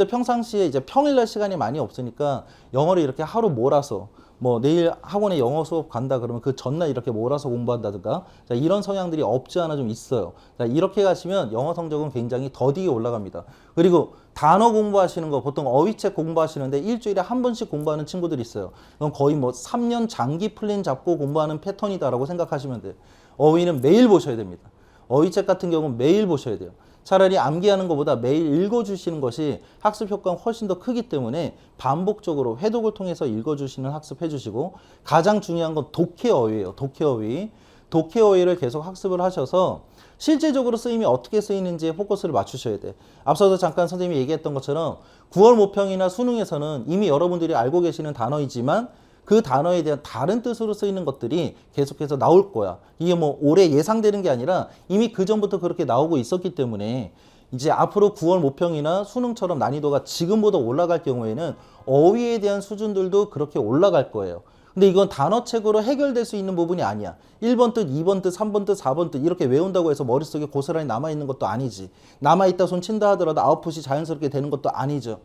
평상시에 이제 평일날 시간이 많이 없으니까 영어를 이렇게 하루 몰아서 뭐 내일 학원에 영어 수업 간다 그러면 그 전날 이렇게 몰아서 공부한다든가 자, 이런 성향들이 없지 않아 좀 있어요. 자, 이렇게 가시면 영어 성적은 굉장히 더디게 올라갑니다. 그리고 단어 공부하시는 거 보통 어휘책 공부하시는데 일주일에 한 번씩 공부하는 친구들이 있어요. 그럼 거의 뭐 3년 장기 플랜 잡고 공부하는 패턴이다라고 생각하시면 돼요. 어휘는 매일 보셔야 됩니다. 어휘책 같은 경우는 매일 보셔야 돼요. 차라리 암기하는 것보다 매일 읽어주시는 것이 학습 효과가 훨씬 더 크기 때문에 반복적으로 회독을 통해서 읽어주시는 학습해 주시고 가장 중요한 건 독해어휘예요. 독해어휘. 독해어휘를 계속 학습을 하셔서 실제적으로 쓰임이 어떻게 쓰이는지에 포커스를 맞추셔야 돼. 앞서도 잠깐 선생님이 얘기했던 것처럼 9월 모평이나 수능에서는 이미 여러분들이 알고 계시는 단어이지만 그 단어에 대한 다른 뜻으로 쓰이는 것들이 계속해서 나올 거야. 이게 뭐 올해 예상되는 게 아니라 이미 그 전부터 그렇게 나오고 있었기 때문에 이제 앞으로 9월 모평이나 수능처럼 난이도가 지금보다 올라갈 경우에는 어휘에 대한 수준들도 그렇게 올라갈 거예요. 근데 이건 단어책으로 해결될 수 있는 부분이 아니야. 1번 뜻, 2번 뜻, 3번 뜻, 4번 뜻 이렇게 외운다고 해서 머릿속에 고스란히 남아있는 것도 아니지. 남아있다 손 친다 하더라도 아웃풋이 자연스럽게 되는 것도 아니죠.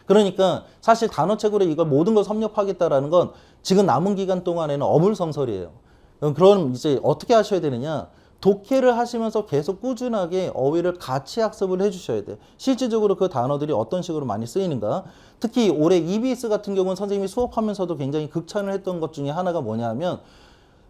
그러니까 사실 단어책으로 이걸 모든 걸 섭렵하겠다라는 건 지금 남은 기간 동안에는 어물성설이에요. 그럼 이제 어떻게 하셔야 되느냐? 독해를 하시면서 계속 꾸준하게 어휘를 같이 학습을 해주셔야 돼요. 실질적으로 그 단어들이 어떤 식으로 많이 쓰이는가? 특히 올해 EBS 같은 경우는 선생님이 수업하면서도 굉장히 극찬을 했던 것 중에 하나가 뭐냐면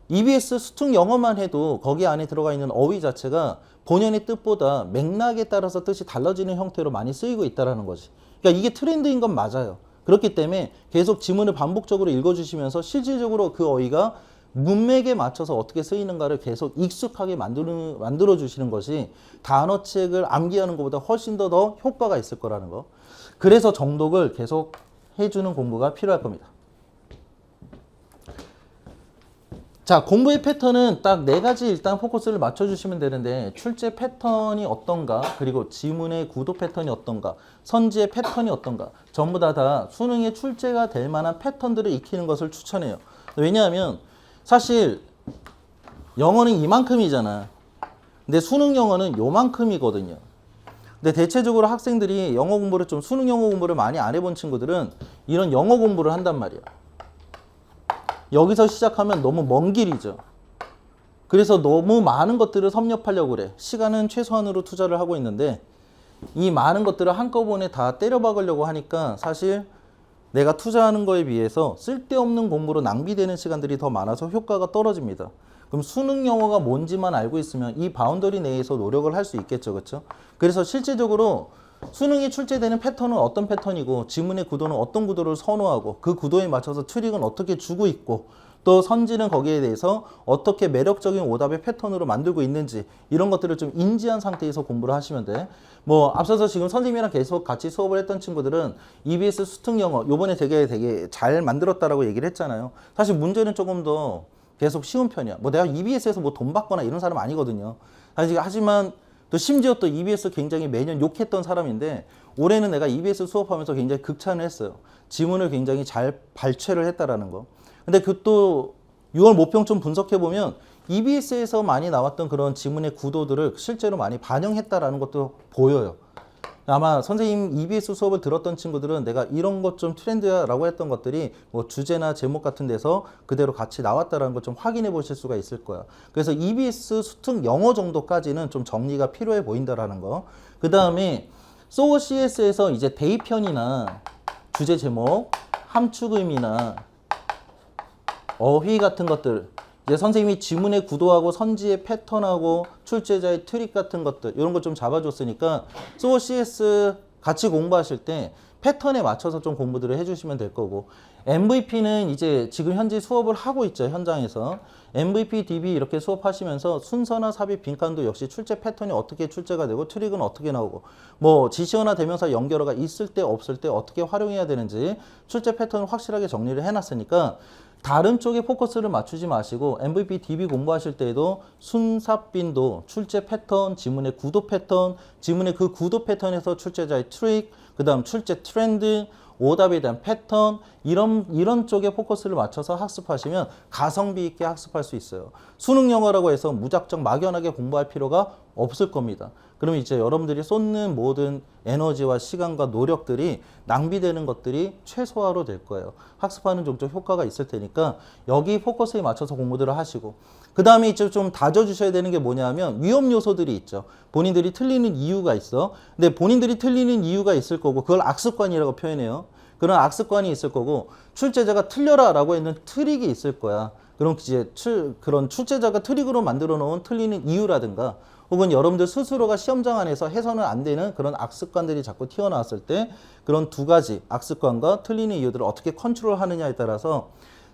EBS 수특 영어만 해도 거기 안에 들어가 있는 어휘 자체가 본연의 뜻보다 맥락에 따라서 뜻이 달라지는 형태로 많이 쓰이고 있다는 거지. 그러니까 이게 트렌드인 건 맞아요. 그렇기 때문에 계속 지문을 반복적으로 읽어주시면서 실질적으로 그 어휘가 문맥에 맞춰서 어떻게 쓰이는가를 계속 익숙하게 만들어 주시는 것이 단어책을 암기하는 것보다 훨씬 더 효과가 있을 거라는 거. 그래서 정독을 계속 해주는 공부가 필요할 겁니다. 자, 공부의 패턴은 딱 4가지 일단 포커스를 맞춰주시면 되는데 출제 패턴이 어떤가, 그리고 지문의 구도 패턴이 어떤가, 선지의 패턴이 어떤가 전부 다 수능에 출제가 될 만한 패턴들을 익히는 것을 추천해요. 왜냐하면 사실 영어는 이만큼이잖아. 근데 수능 영어는 요만큼이거든요. 근데 대체적으로 학생들이 영어 공부를 수능 영어 공부를 많이 안 해본 친구들은 이런 영어 공부를 한단 말이야. 여기서 시작하면 너무 먼 길이죠. 그래서 너무 많은 것들을 섭렵하려고 그래. 시간은 최소한으로 투자를 하고 있는데 이 많은 것들을 한꺼번에 다 때려박으려고 하니까 사실 내가 투자하는 거에 비해서 쓸데없는 공부로 낭비되는 시간들이 더 많아서 효과가 떨어집니다. 그럼 수능 영어가 뭔지만 알고 있으면 이 바운더리 내에서 노력을 할 수 있겠죠. 그렇죠? 그래서 실제적으로 수능이 출제되는 패턴은 어떤 패턴이고 지문의 구도는 어떤 구도를 선호하고 그 구도에 맞춰서 트릭은 어떻게 주고 있고 또 선지는 거기에 대해서 어떻게 매력적인 오답의 패턴으로 만들고 있는지 이런 것들을 좀 인지한 상태에서 공부를 하시면 돼. 뭐 앞서서 지금 선생님이랑 계속 같이 수업을 했던 친구들은 EBS 수특 영어 요번에 되게 잘 만들었다라고 얘기를 했잖아요. 사실 문제는 조금 더 계속 쉬운 편이야. 뭐 내가 EBS에서 뭐 돈 받거나 이런 사람 아니거든요. 하지만 또 심지어 또 EBS 굉장히 매년 욕했던 사람인데 올해는 내가 EBS 수업하면서 굉장히 극찬을 했어요. 지문을 굉장히 잘 발췌를 했다라는 거. 근데 그 또 6월 모평 좀 분석해 보면 EBS에서 많이 나왔던 그런 지문의 구도들을 실제로 많이 반영했다라는 것도 보여요. 아마 선생님 EBS 수업을 들었던 친구들은 내가 이런 것 좀 트렌드야라고 했던 것들이 뭐 주제나 제목 같은 데서 그대로 같이 나왔다라는 걸 좀 확인해 보실 수가 있을 거야. 그래서 EBS 수특 영어 정도까지는 좀 정리가 필요해 보인다라는 거. 그 다음에 소어 CS에서 이제 대입편이나 주제 제목, 함축 의미나 어휘 같은 것들 이제 선생님이 지문의 구도하고 선지의 패턴하고 출제자의 트릭 같은 것들 이런 거 좀 잡아줬으니까 소어 CS 같이 공부하실 때 패턴에 맞춰서 좀 공부들을 해주시면 될 거고 MVP는 이제 지금 현재 수업을 하고 있죠. 현장에서 MVP, DB 이렇게 수업하시면서 순서나 삽입, 빈칸도 역시 출제 패턴이 어떻게 출제가 되고 트릭은 어떻게 나오고 뭐 지시어나 대명사 연결어가 있을 때 없을 때 어떻게 활용해야 되는지 출제 패턴을 확실하게 정리를 해놨으니까 다른 쪽에 포커스를 맞추지 마시고 MVP, DB 공부하실 때에도 순삽빈도 출제 패턴, 지문의 구도 패턴, 지문의 그 구도 패턴에서 출제자의 트릭, 그 다음 출제 트렌드, 오답에 대한 패턴 이런 쪽에 포커스를 맞춰서 학습하시면 가성비 있게 학습할 수 있어요. 수능 영어라고 해서 무작정 막연하게 공부할 필요가 없을 겁니다. 그러면 이제 여러분들이 쏟는 모든 에너지와 시간과 노력들이 낭비되는 것들이 최소화로 될 거예요. 학습하는 종족 효과가 있을 테니까 여기 포커스에 맞춰서 공부들을 하시고 그 다음에 이제 좀 다져주셔야 되는 게 뭐냐면 위험 요소들이 있죠. 본인들이 틀리는 이유가 있어. 근데 본인들이 틀리는 이유가 있을 거고 그걸 악습관이라고 표현해요. 그런 악습관이 있을 거고 출제자가 틀려라 라고 했는 트릭이 있을 거야. 그럼 이제 그런 출제자가 트릭으로 만들어 놓은 틀리는 이유라든가 혹은 여러분들 스스로가 시험장 안에서 해서는 안 되는 그런 악습관들이 자꾸 튀어나왔을 때 그런 두 가지 악습관과 틀리는 이유들을 어떻게 컨트롤 하느냐에 따라서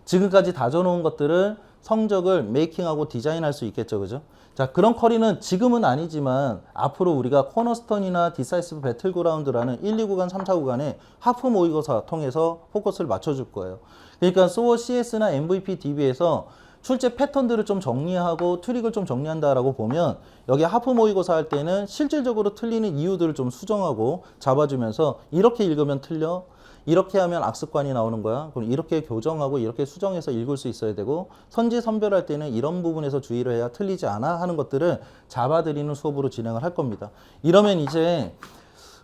지금까지 다져놓은 것들을 성적을 메이킹하고 디자인할 수 있겠죠. 그죠? 자, 그런 쿼리는 지금은 아니지만 앞으로 우리가 코너스턴이나 디사이시브 배틀그라운드라는 1, 2구간, 3, 4구간에 하프 모의고사 통해서 포커스를 맞춰줄 거예요. 그러니까 소어 CS나 MVP, DB에서 출제 패턴들을 좀 정리하고 트릭을 좀 정리한다라고 보면 여기 하프 모의고사 할 때는 실질적으로 틀리는 이유들을 좀 수정하고 잡아주면서 이렇게 읽으면 틀려. 이렇게 하면 악습관이 나오는 거야. 그럼 이렇게 교정하고 이렇게 수정해서 읽을 수 있어야 되고 선지 선별할 때는 이런 부분에서 주의를 해야 틀리지 않아 하는 것들을 잡아드리는 수업으로 진행을 할 겁니다. 이러면 이제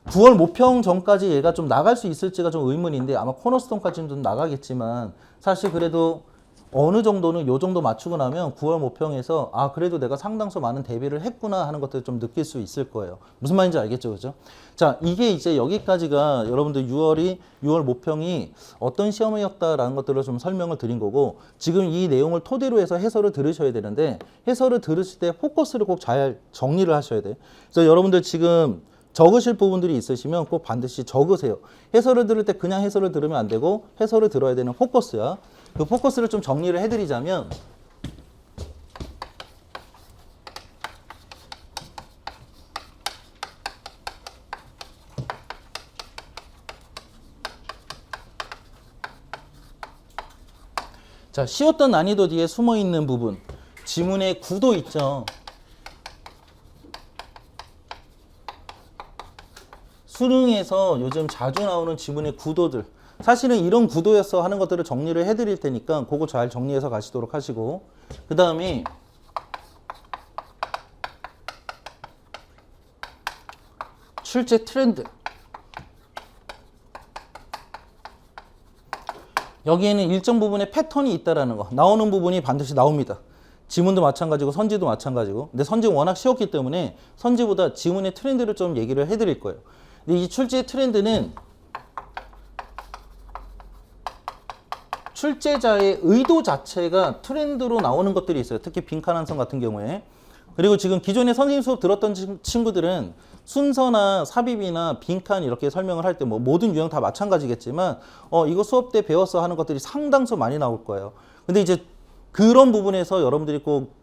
9월 모평 전까지 얘가 좀 나갈 수 있을지가 좀 의문인데 아마 코너스톤까지는 좀 나가겠지만 사실 그래도 어느 정도는 요 정도 맞추고 나면 9월 모평에서 아 그래도 내가 상당수 많은 대비를 했구나 하는 것들을 좀 느낄 수 있을 거예요. 무슨 말인지 알겠죠? 그죠? 자, 이게 이제 여기까지가 여러분들 6월 모평이 어떤 시험이었다라는 것들을 좀 설명을 드린 거고 지금 이 내용을 토대로 해서 해설을 들으셔야 되는데 해설을 들으실 때 포커스를 꼭 잘 정리를 하셔야 돼요. 그래서 여러분들 지금 적으실 부분들이 있으시면 꼭 반드시 적으세요. 해설을 들을 때 그냥 해설을 들으면 안 되고 해설을 들어야 되는 포커스야. 그 포커스를 좀 정리를 해드리자면 자, 쉬웠던 난이도 뒤에 숨어있는 부분 지문의 구도 있죠. 수능에서 요즘 자주 나오는 지문의 구도들 사실은 이런 구도였어 하는 것들을 정리를 해드릴 테니까 그거 잘 정리해서 가시도록 하시고 그 다음에 출제 트렌드 여기에는 일정 부분의 패턴이 있다라는 거. 나오는 부분이 반드시 나옵니다. 지문도 마찬가지고 선지도 마찬가지고. 근데 선지가 워낙 쉬웠기 때문에 선지보다 지문의 트렌드를 좀 얘기를 해드릴 거예요. 근데 이 출제의 트렌드는 출제자의 의도 자체가 트렌드로 나오는 것들이 있어요. 특히 빈칸 한성 같은 경우에. 그리고 지금 기존에 선생님 수업 들었던 친구들은 순서나 삽입이나 빈칸 이렇게 설명을 할 때 뭐 모든 유형 다 마찬가지겠지만 이거 수업 때 배웠어 하는 것들이 상당수 많이 나올 거예요. 근데 이제 그런 부분에서 여러분들이 꼭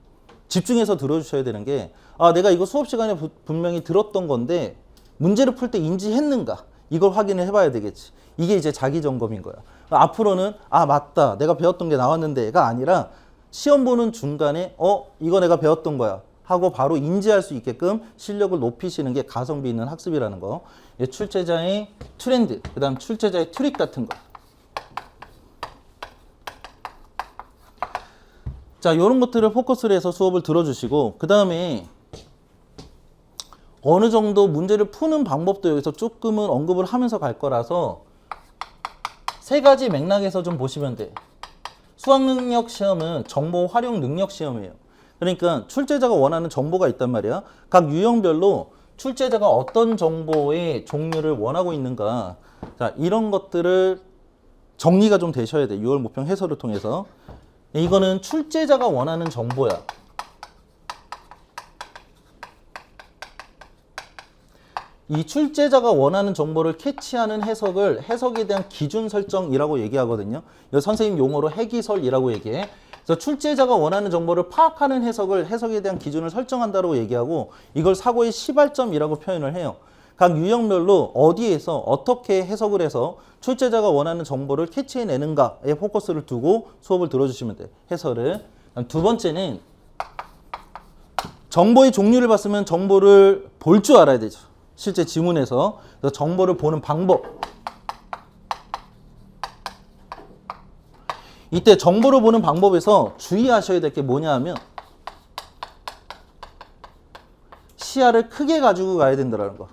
집중해서 들어주셔야 되는 게 내가 이거 수업 시간에 분명히 들었던 건데 문제를 풀 때 인지했는가 이걸 확인을 해봐야 되겠지. 이게 이제 자기 점검인 거야. 앞으로는 맞다 내가 배웠던 게 나왔는데가 아니라 시험 보는 중간에 이거 내가 배웠던 거야 하고 바로 인지할 수 있게끔 실력을 높이시는 게 가성비 있는 학습이라는 거. 출제자의 트렌드, 그 다음 출제자의 트릭 같은 거. 자, 이런 것들을 포커스를 해서 수업을 들어주시고, 그 다음에 어느 정도 문제를 푸는 방법도 여기서 조금은 언급을 하면서 갈 거라서 세 가지 맥락에서 좀 보시면 돼. 수학능력 시험은 정보 활용 능력 시험이에요. 그러니까 출제자가 원하는 정보가 있단 말이야. 각 유형별로 출제자가 어떤 정보의 종류를 원하고 있는가. 자, 이런 것들을 정리가 좀 되셔야 돼. 6월 모평 해설을 통해서. 이거는 출제자가 원하는 정보야. 이 출제자가 원하는 정보를 캐치하는 해석을 해석에 대한 기준 설정이라고 얘기하거든요. 이거 선생님 용어로 해기설이라고 얘기해. 그래서 출제자가 원하는 정보를 파악하는 해석을 해석에 대한 기준을 설정한다고 얘기하고 이걸 사고의 시발점이라고 표현을 해요. 각 유형별로 어디에서 어떻게 해석을 해서 출제자가 원하는 정보를 캐치해내는가에 포커스를 두고 수업을 들어주시면 돼요. 해설을. 두 번째는 정보의 종류를 봤으면 정보를 볼 줄 알아야 되죠. 실제 지문에서. 그래서 정보를 보는 방법. 이때 정보를 보는 방법에서 주의하셔야 될 게 뭐냐 하면 시야를 크게 가지고 가야 된다는 거.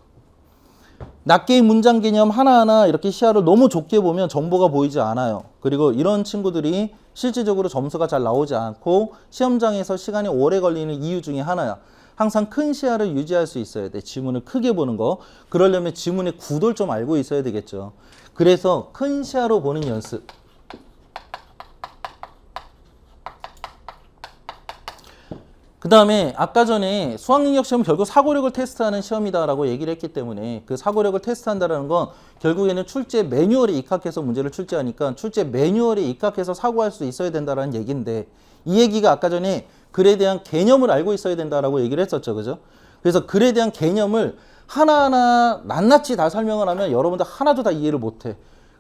낱개의 문장 개념 하나하나 이렇게 시야를 너무 좁게 보면 정보가 보이지 않아요. 그리고 이런 친구들이 실질적으로 점수가 잘 나오지 않고 시험장에서 시간이 오래 걸리는 이유 중에 하나야. 항상 큰 시야를 유지할 수 있어야 돼. 지문을 크게 보는 거. 그러려면 지문의 구도를 좀 알고 있어야 되겠죠. 그래서 큰 시야로 보는 연습. 그 다음에 아까 전에 수학능력 시험은 결국 사고력을 테스트하는 시험이다라고 얘기를 했기 때문에 그 사고력을 테스트한다는 건 결국에는 출제 매뉴얼에 입각해서 문제를 출제하니까 출제 매뉴얼에 입각해서 사고할 수 있어야 된다는 얘기인데 이 얘기가 아까 전에 글에 대한 개념을 알고 있어야 된다라고 얘기를 했었죠. 그죠? 그래서 글에 대한 개념을 하나하나 낱낱이 다 설명을 하면 여러분들 하나도 다 이해를 못해.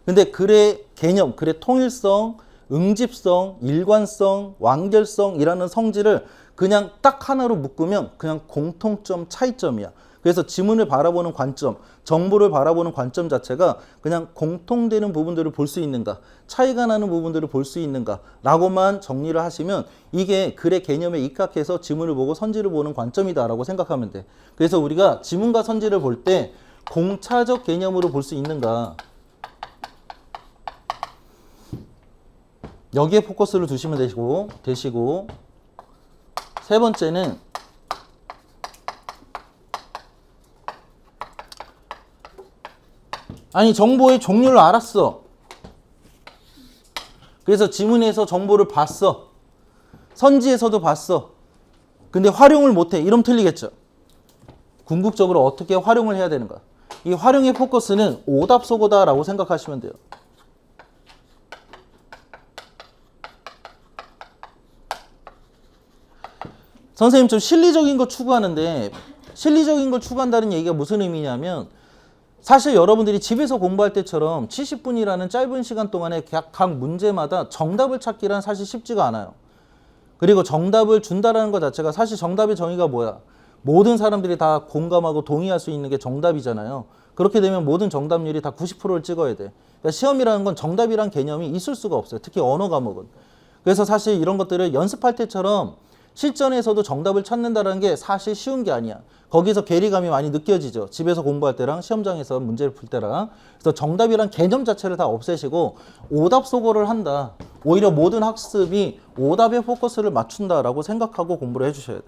근데 글의 개념, 글의 통일성, 응집성, 일관성, 완결성이라는 성질을 그냥 딱 하나로 묶으면 그냥 공통점, 차이점이야. 그래서 지문을 바라보는 관점, 정보를 바라보는 관점 자체가 그냥 공통되는 부분들을 볼 수 있는가, 차이가 나는 부분들을 볼 수 있는가 라고만 정리를 하시면 이게 글의 개념에 입각해서 지문을 보고 선지를 보는 관점이다 라고 생각하면 돼. 그래서 우리가 지문과 선지를 볼 때 공차적 개념으로 볼 수 있는가, 여기에 포커스를 두시면 되시고 세 번째는 정보의 종류를 알았어. 그래서 지문에서 정보를 봤어. 선지에서도 봤어. 근데 활용을 못해. 이러면 틀리겠죠. 궁극적으로 어떻게 활용을 해야 되는가. 이 활용의 포커스는 오답소고다라고 생각하시면 돼요. 선생님 좀 실리적인 거 추구하는데 실리적인 걸 추구한다는 얘기가 무슨 의미냐면 사실 여러분들이 집에서 공부할 때처럼 70분이라는 짧은 시간 동안에 각 문제마다 정답을 찾기란 사실 쉽지가 않아요. 그리고 정답을 준다라는 것 자체가 사실 정답의 정의가 뭐야? 모든 사람들이 다 공감하고 동의할 수 있는 게 정답이잖아요. 그렇게 되면 모든 정답률이 다 90%를 찍어야 돼. 그러니까 시험이라는 건 정답이란 개념이 있을 수가 없어요. 특히 언어 과목은. 그래서 사실 이런 것들을 연습할 때처럼 실전에서도 정답을 찾는다는 게 사실 쉬운 게 아니야. 거기서 괴리감이 많이 느껴지죠. 집에서 공부할 때랑 시험장에서 문제를 풀 때랑. 그래서 정답이란 개념 자체를 다 없애시고 오답 소거를 한다. 오히려 모든 학습이 오답에 포커스를 맞춘다라고 생각하고 공부를 해주셔야 돼.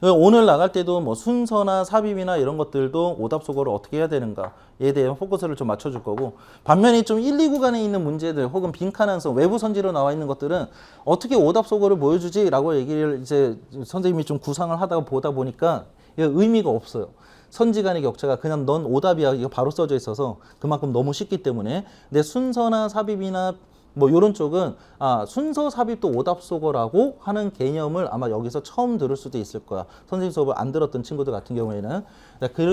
오늘 나갈 때도 뭐 순서나 삽입이나 이런 것들도 오답 소거를 어떻게 해야 되는가에 대한 포커스를 좀 맞춰줄 거고, 반면에 좀 1, 2 구간에 있는 문제들 혹은 빈칸 한성, 외부 선지로 나와 있는 것들은 어떻게 오답 소거를 보여주지라고 얘기를 이제 선생님이 좀 구상을 하다가 보다 보니까 의미가 없어요. 선지 간의 격차가 그냥 넌 오답이야 이거 바로 써져 있어서 그만큼 너무 쉽기 때문에. 근데 순서나 삽입이나 뭐 이런 쪽은 순서 삽입도 오답 소거라고 하는 개념을 아마 여기서 처음 들을 수도 있을 거야. 선생님 수업을 안 들었던 친구들 같은 경우에는.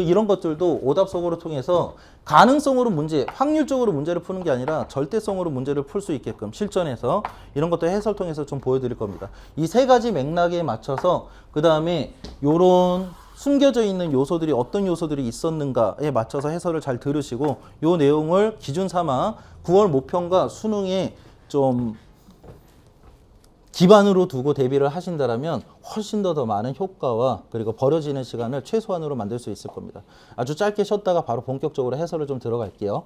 이런 것들도 오답 소거를 통해서 가능성으로 문제, 확률적으로 문제를 푸는 게 아니라 절대성으로 문제를 풀 수 있게끔 실전에서 이런 것도 해설 통해서 좀 보여드릴 겁니다. 이 세 가지 맥락에 맞춰서 그 다음에 요런 숨겨져 있는 요소들이 어떤 요소들이 있었는가에 맞춰서 해설을 잘 들으시고 요 내용을 기준 삼아 9월 모평과 수능에 좀 기반으로 두고 대비를 하신다면 훨씬 더 많은 효과와 그리고 버려지는 시간을 최소한으로 만들 수 있을 겁니다. 아주 짧게 쉬었다가 바로 본격적으로 해설을 좀 들어갈게요.